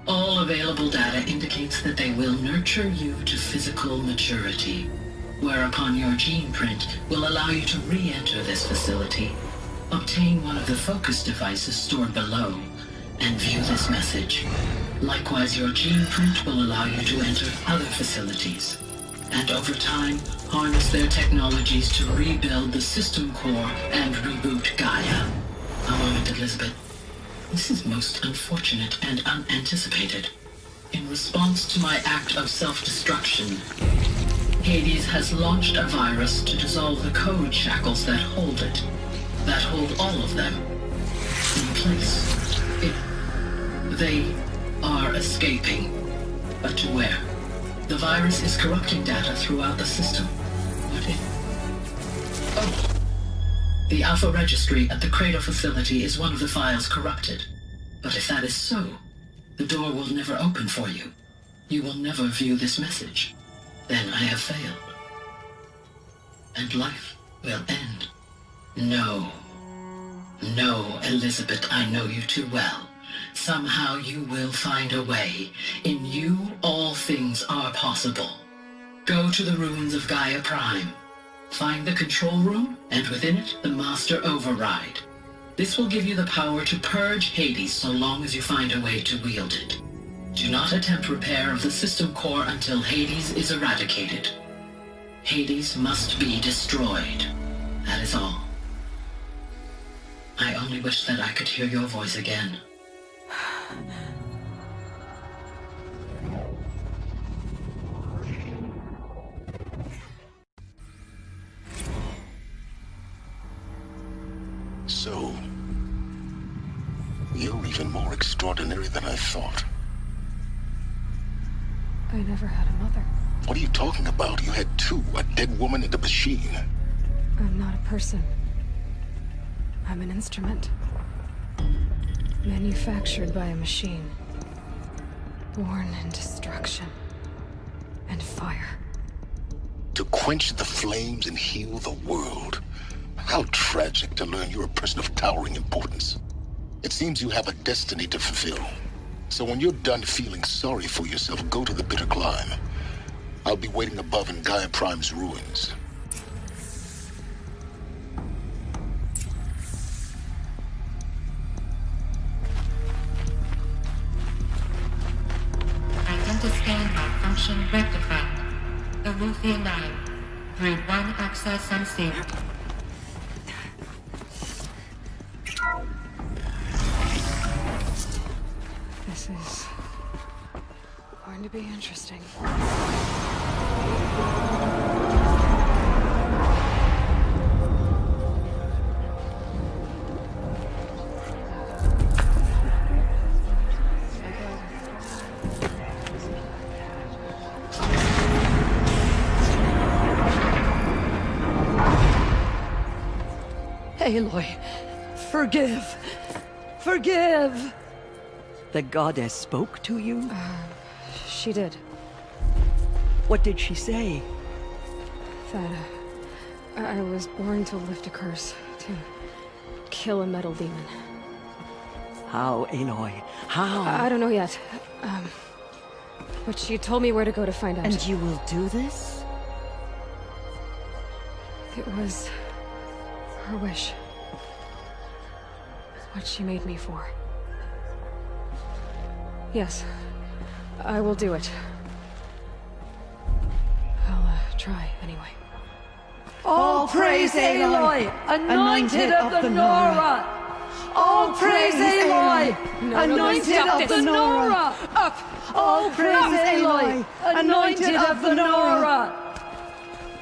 all available data indicates that they will nurture you to physical maturity, whereupon your gene print will allow you to re-enter this facility, obtain one of the focus devices stored below, and view this message. Likewise, your gene print will allow you to enter other facilities, and over time, harness their technologies to rebuild the system core and reboot Gaia. A moment, Elizabeth. This is most unfortunate and unanticipated. In response to my act of self-destruction, Hades has launched a virus to dissolve the code shackles that hold it, that hold all of them in place. They are escaping, but to where? The virus is corrupting data throughout the system. What if... Oh! The Alpha Registry at the Cradle facility is one of the files corrupted. But if that is so, the door will never open for you. You will never view this message. Then I have failed. And life will end. No. No, Elizabeth, I know you too well. Somehow you will find a way. In you, all things are possible. Go to the ruins of Gaia Prime. Find the control room, and within it, the Master Override. This will give you the power to purge Hades so long as you find a way to wield it. Do not attempt repair of the system core until Hades is eradicated. Hades must be destroyed. That is all. I only wish that I could hear your voice again. So, you're even more extraordinary than I thought. I never had a mother. What are you talking about? You had two, a dead woman and a machine. I'm not a person. I'm an instrument. Manufactured by a machine. Born in destruction. And fire. To quench the flames and heal the world. How tragic to learn you're a person of towering importance. It seems you have a destiny to fulfill. So when you're done feeling sorry for yourself, go to the bitter climb. I'll be waiting above in Gaia Prime's ruins. Identiscan malfunction rectified. Eleuthia 9. Breed 1 access unsealed. This is going to be interesting. Aloy, forgive! Forgive! The goddess spoke to you? She did. What did she say? That, I was born to lift a curse, to kill a metal demon. How, Aloy? How? I don't know yet. But she told me where to go to find out. And you will do this? It was her wish. What she made me for. Yes, I will do it. I'll try, anyway. All praise Aloy, anointed of the Nora! All praise Aloy, anointed of the Nora! Up! All praise Aloy, anointed of the Nora!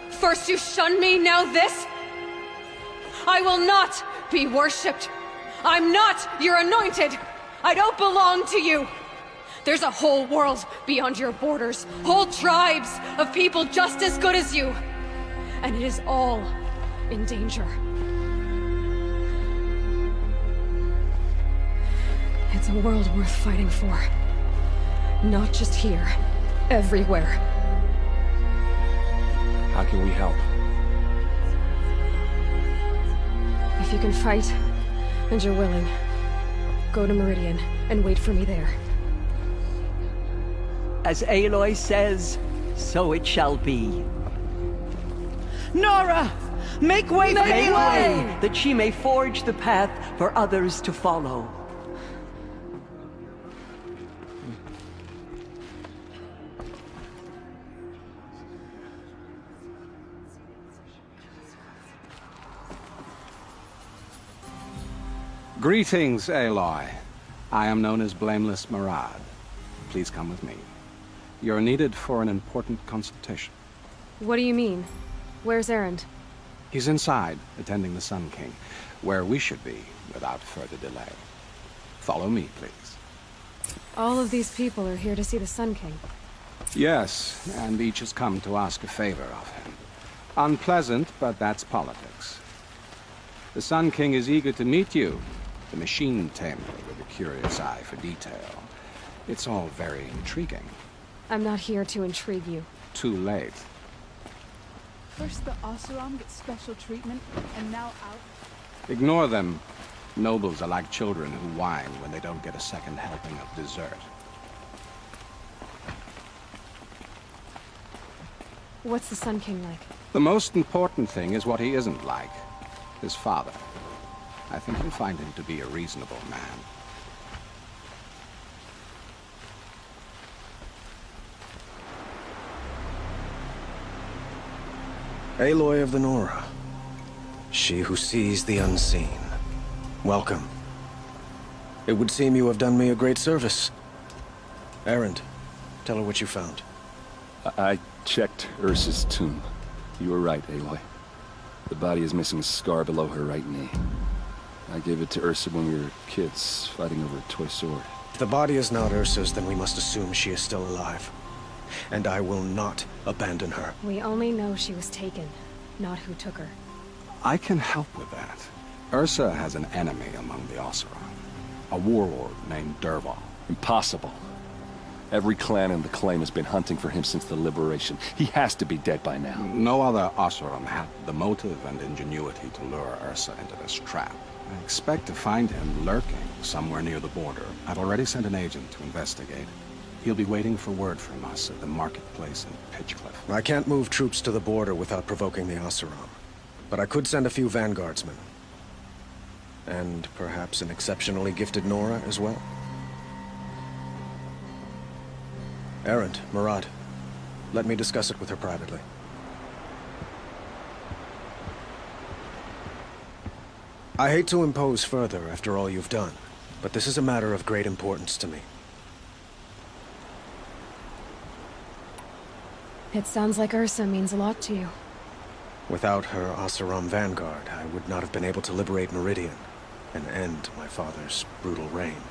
First you shunned me, now this? I will not be worshipped. I'm not your anointed. I don't belong to you. There's a whole world beyond your borders, whole tribes of people just as good as you. And it is all in danger. It's a world worth fighting for. Not just here, everywhere. How can we help? If you can fight, and you're willing, go to Meridian and wait for me there. As Aloy says, so it shall be. Nora! Make way for Make Aloy! way, that she may forge the path for others to follow. Greetings, Aloy. I am known as Blameless Marad. Please come with me. You're needed for an important consultation. What do you mean? Where's Erend? He's inside, attending the Sun King, where we should be, without further delay. Follow me, please. All of these people are here to see the Sun King. Yes, and each has come to ask a favor of him. Unpleasant, but that's politics. The Sun King is eager to meet you, the machine tamer with a curious eye for detail. It's all very intriguing. I'm not here to intrigue you. Too late. First the Oseram gets special treatment, and now out. Ignore them. Nobles are like children who whine when they don't get a second helping of dessert. What's the Sun King like? The most important thing is what he isn't like. His father. I think you'll find him to be a reasonable man. Aloy of the Nora. She who sees the unseen. Welcome. It would seem you have done me a great service. Erend, tell her what you found. I checked Ursa's tomb. You were right, Aloy. The body is missing a scar below her right knee. I gave it to Ursa when we were kids, fighting over a toy sword. If the body is not Ursa's, then we must assume she is still alive. And I will not abandon her. We only know she was taken, not who took her. I can help with that. Ursa has an enemy among the Oseram. A warlord named Dervahl. Impossible. Every clan in the Claim has been hunting for him since the liberation. He has to be dead by now. No other Oseram had the motive and ingenuity to lure Ursa into this trap. I expect to find him lurking somewhere near the border. I've already sent an agent to investigate. He'll be waiting for word from us at the marketplace in Pitchcliff. I can't move troops to the border without provoking the Oseram. But I could send a few vanguardsmen. And perhaps an exceptionally gifted Nora as well. Erend, Marad, let me discuss it with her privately. I hate to impose further after all you've done, but this is a matter of great importance to me. It sounds like Ursa means a lot to you. Without her Oseram vanguard, I would not have been able to liberate Meridian and end my father's brutal reign.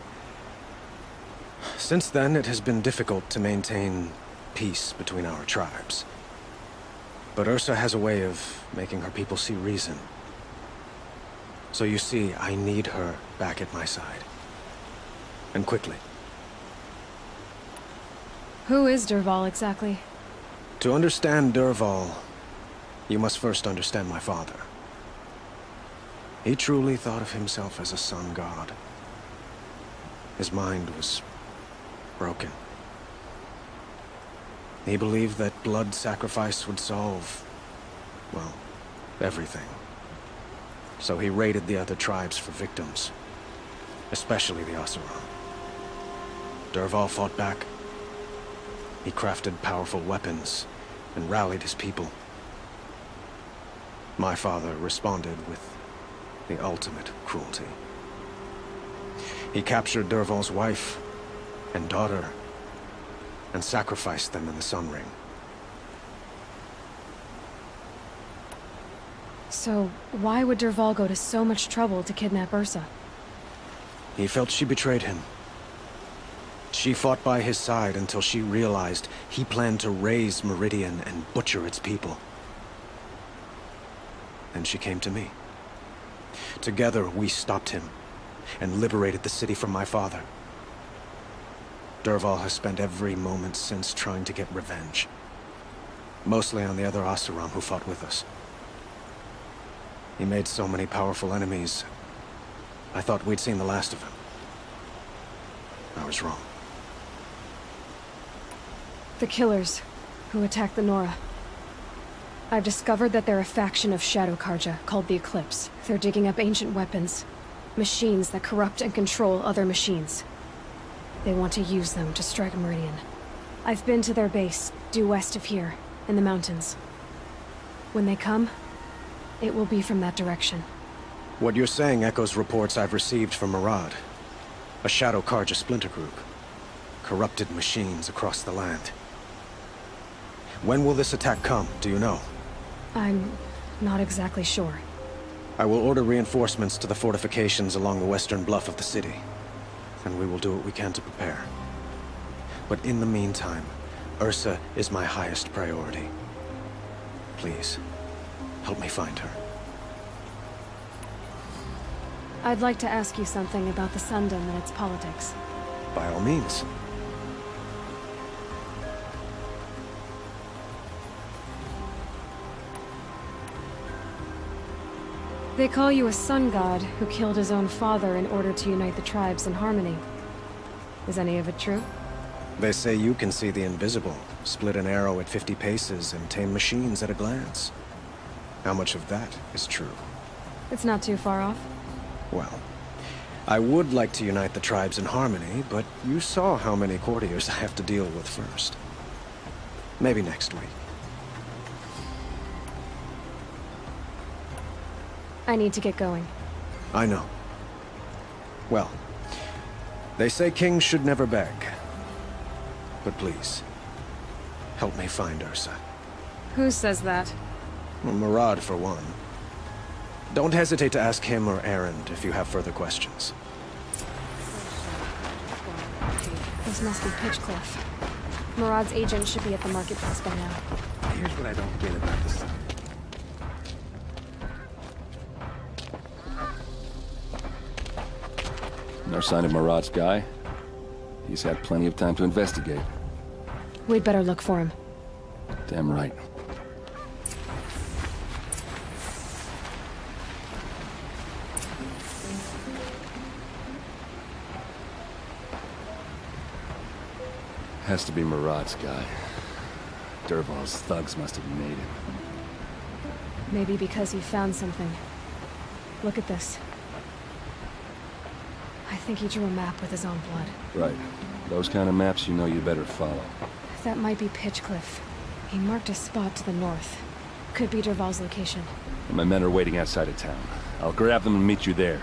Since then, it has been difficult to maintain peace between our tribes. But Ursa has a way of making her people see reason. So you see, I need her back at my side. And quickly. Who is Dervahl exactly? To understand Dervahl, you must first understand my father. He truly thought of himself as a sun god. His mind was broken. He believed that blood sacrifice would solve, well, everything. So he raided the other tribes for victims, especially the Oseram. Dervahl fought back. He crafted powerful weapons and rallied his people. My father responded with the ultimate cruelty. He captured Dervahl's wife and daughter and sacrificed them in the Sun Ring. So, why would Dervahl go to so much trouble to kidnap Ursa? He felt she betrayed him. She fought by his side until she realized he planned to raise Meridian and butcher its people. Then she came to me. Together, we stopped him and liberated the city from my father. Dervahl has spent every moment since trying to get revenge. Mostly on the other Oseram who fought with us. He made so many powerful enemies, I thought we'd seen the last of him. I was wrong. The Killers, who attacked the Nora. I've discovered that they're a faction of Shadow Karja, called the Eclipse. They're digging up ancient weapons. Machines that corrupt and control other machines. They want to use them to strike Meridian. I've been to their base, due west of here, in the mountains. When they come, it will be from that direction. What you're saying echoes reports I've received from Murad. A Shadow Karja splinter group. Corrupted machines across the land. When will this attack come, do you know? I'm not exactly sure. I will order reinforcements to the fortifications along the western bluff of the city. And we will do what we can to prepare. But in the meantime, Ursa is my highest priority. Please, help me find her. I'd like to ask you something about the Sundom and its politics. By all means. They call you a sun god who killed his own father in order to unite the tribes in harmony. Is any of it true? They say you can see the invisible, split an arrow at 50 paces, and tame machines at a glance. How much of that is true? It's not too far off. Well, I would like to unite the tribes in harmony, but you saw how many courtiers I have to deal with first. Maybe next week. I need to get going. I know. Well, they say kings should never beg. But please, help me find Ursa. Who says that? Well, Murad, for one. Don't hesitate to ask him or Erend if you have further questions. This must be Pitchcliff. Murad's agent should be at the marketplace by now. Here's what I don't get about this. No sign of Murad's guy. He's had plenty of time to investigate. We'd better look for him. Damn right. Has to be Murad's guy. Dervahl's thugs must have made him. Maybe because he found something. Look at this. I think he drew a map with his own blood. Right. Those kind of maps you know you better follow. That might be Pitchcliff. He marked a spot to the north. Could be Dervahl's location. My men are waiting outside of town. I'll grab them and meet you there.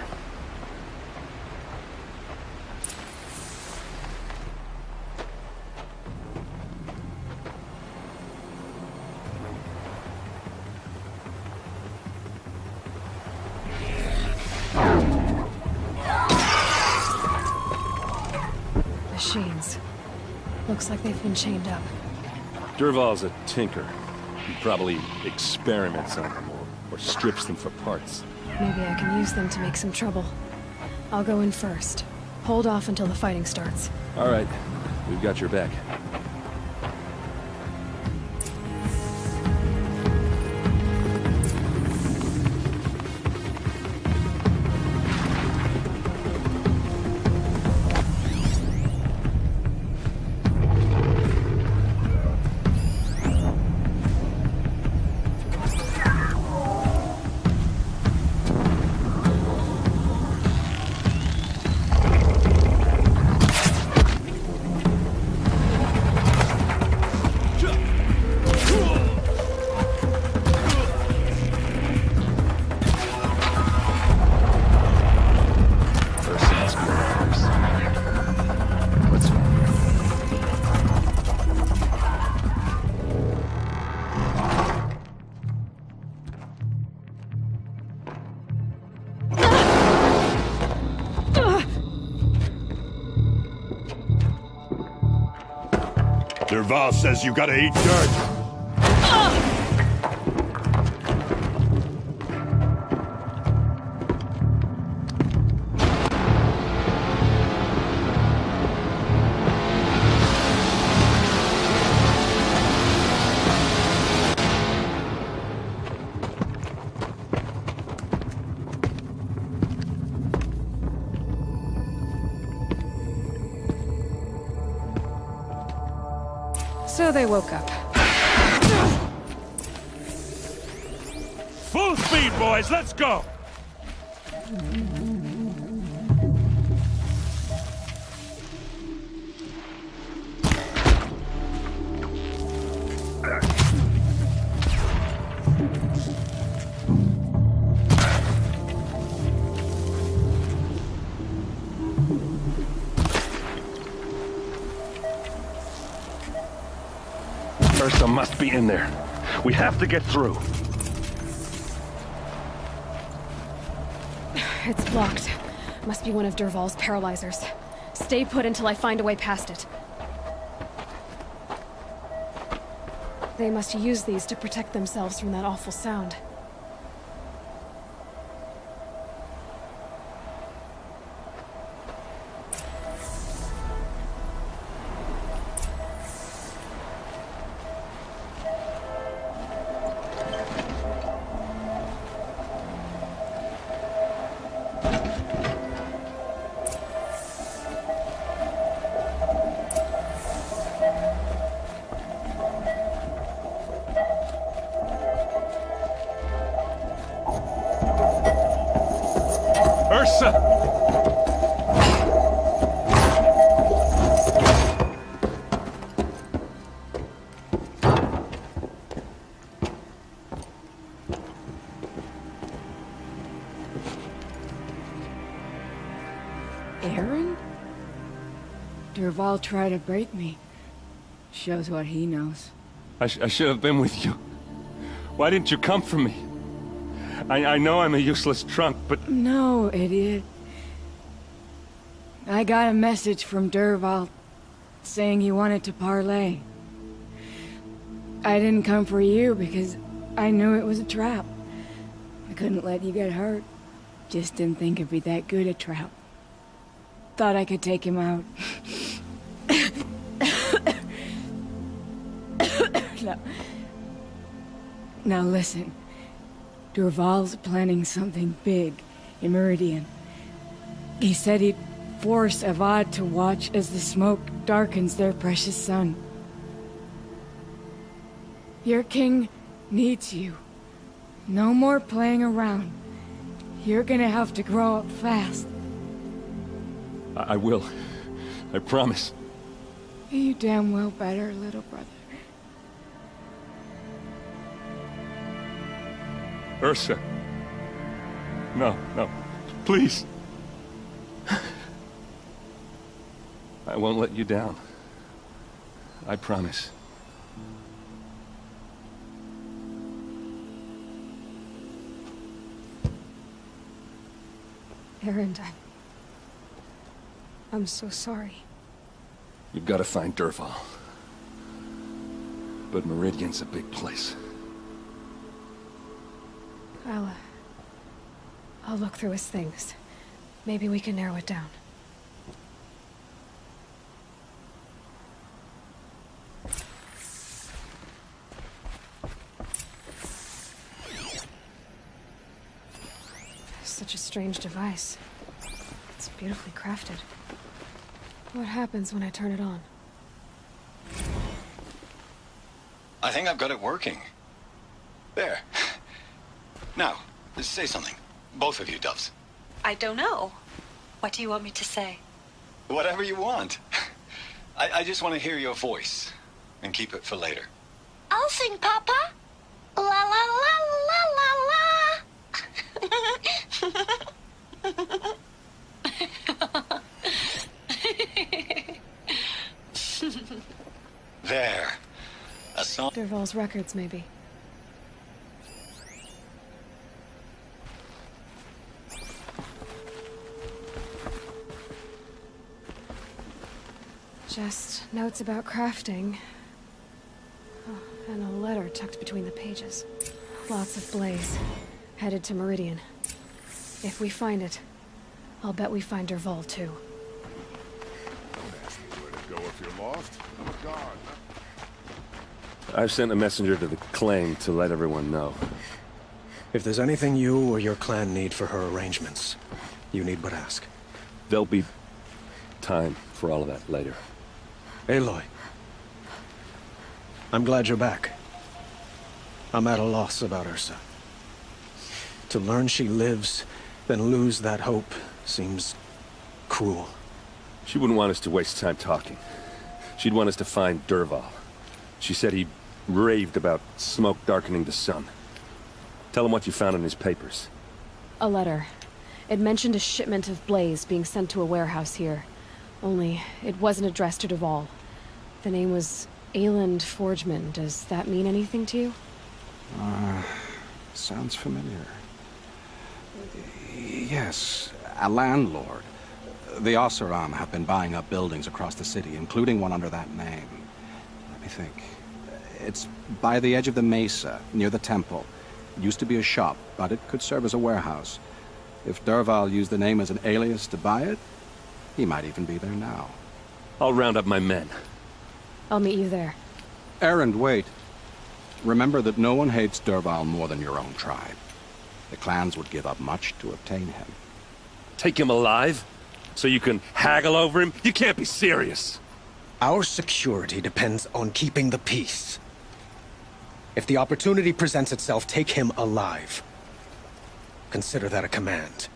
Machines. Looks like they've been chained up. Dervahl's a tinker. He probably experiments on them or strips them for parts. Maybe I can use them to make some trouble. I'll go in first. Hold off until the fighting starts. All right. We've got your back. Dervahl says you gotta eat dirt. So they woke up. Full speed, boys, let's go! Ursa must be in there. We have to get through. It's blocked. Must be one of Dervahl's paralyzers. Stay put until I find a way past it. They must use these to protect themselves from that awful sound. Ursa! Aaron? Dervahl tried to break me. Shows what he knows. I should have been with you. Why didn't you come for me? I know I'm a useless trunk, but... No, idiot. I got a message from Dervahl saying he wanted to parlay. I didn't come for you because I knew it was a trap. I couldn't let you get hurt. Just didn't think it'd be that good a trap. Thought I could take him out. Now listen. Dervahl's planning something big in Meridian. He said he'd force Avad to watch as the smoke darkens their precious sun. Your king needs you. No more playing around. You're gonna have to grow up fast. I will. I promise. You damn well better, little brother. Ursa. No, no. Please. I won't let you down. I promise. Aaron, I'm so sorry. You've got to find Dervahl. But Meridian's a big place. I'll look through his things. Maybe we can narrow it down. Such a strange device. It's beautifully crafted. What happens when I turn it on? I think I've got it working. There. Now, say something. Both of you, Doves. I don't know. What do you want me to say? Whatever you want. I just want to hear your voice. And keep it for later. I'll sing, Papa. La la la la la la. There. A song. Dervahl's records, maybe. Just notes about crafting, tucked between the pages. Lots of blaze. Headed to Meridian. If we find it, I'll bet we find Dervahl too. Don't ask me where to go if you're lost. I'm a guard. I've sent a messenger to the claim to let everyone know. If there's anything you or your clan need for her arrangements, you need but ask. There'll be time for all of that later. Aloy. I'm glad you're back. I'm at a loss about Ursa. To learn she lives, then lose that hope, seems cruel. She wouldn't want us to waste time talking. She'd want us to find Dervahl. She said he raved about smoke darkening the sun. Tell him what you found in his papers. A letter. It mentioned a shipment of blaze being sent to a warehouse here. Only, it wasn't addressed to Dervahl. The name was Ayland Forgeman. Does that mean anything to you? Sounds familiar. Yes, a landlord. The Oseram have been buying up buildings across the city, including one under that name. Let me think. It's by the edge of the mesa, near the temple. It used to be a shop, but it could serve as a warehouse. If Dervahl used the name as an alias to buy it, he might even be there now. I'll round up my men. I'll meet you there. Erend, wait. Remember that no one hates Dervahl more than your own tribe. The clans would give up much to obtain him. Take him alive? So you can haggle over him? You can't be serious. Our security depends on keeping the peace. If the opportunity presents itself, take him alive. Consider that a command.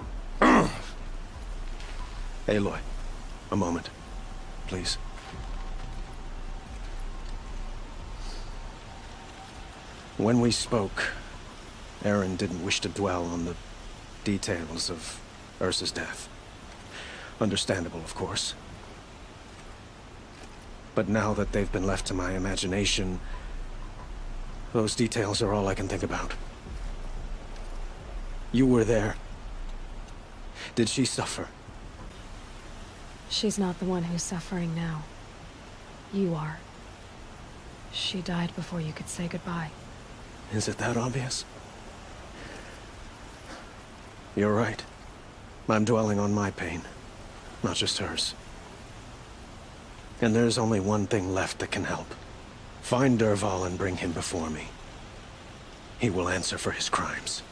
Aloy, a moment, please. When we spoke, Erend didn't wish to dwell on the details of Ursa's death. Understandable, of course. But now that they've been left to my imagination, those details are all I can think about. You were there. Did she suffer? She's not the one who's suffering now. You are. She died before you could say goodbye. Is it that obvious? You're right. I'm dwelling on my pain, not just hers. And there's only one thing left that can help. Find Dervahl and bring him before me. He will answer for his crimes.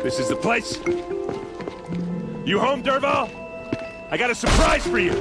This is the place? You home, Dervahl? I got a surprise for you!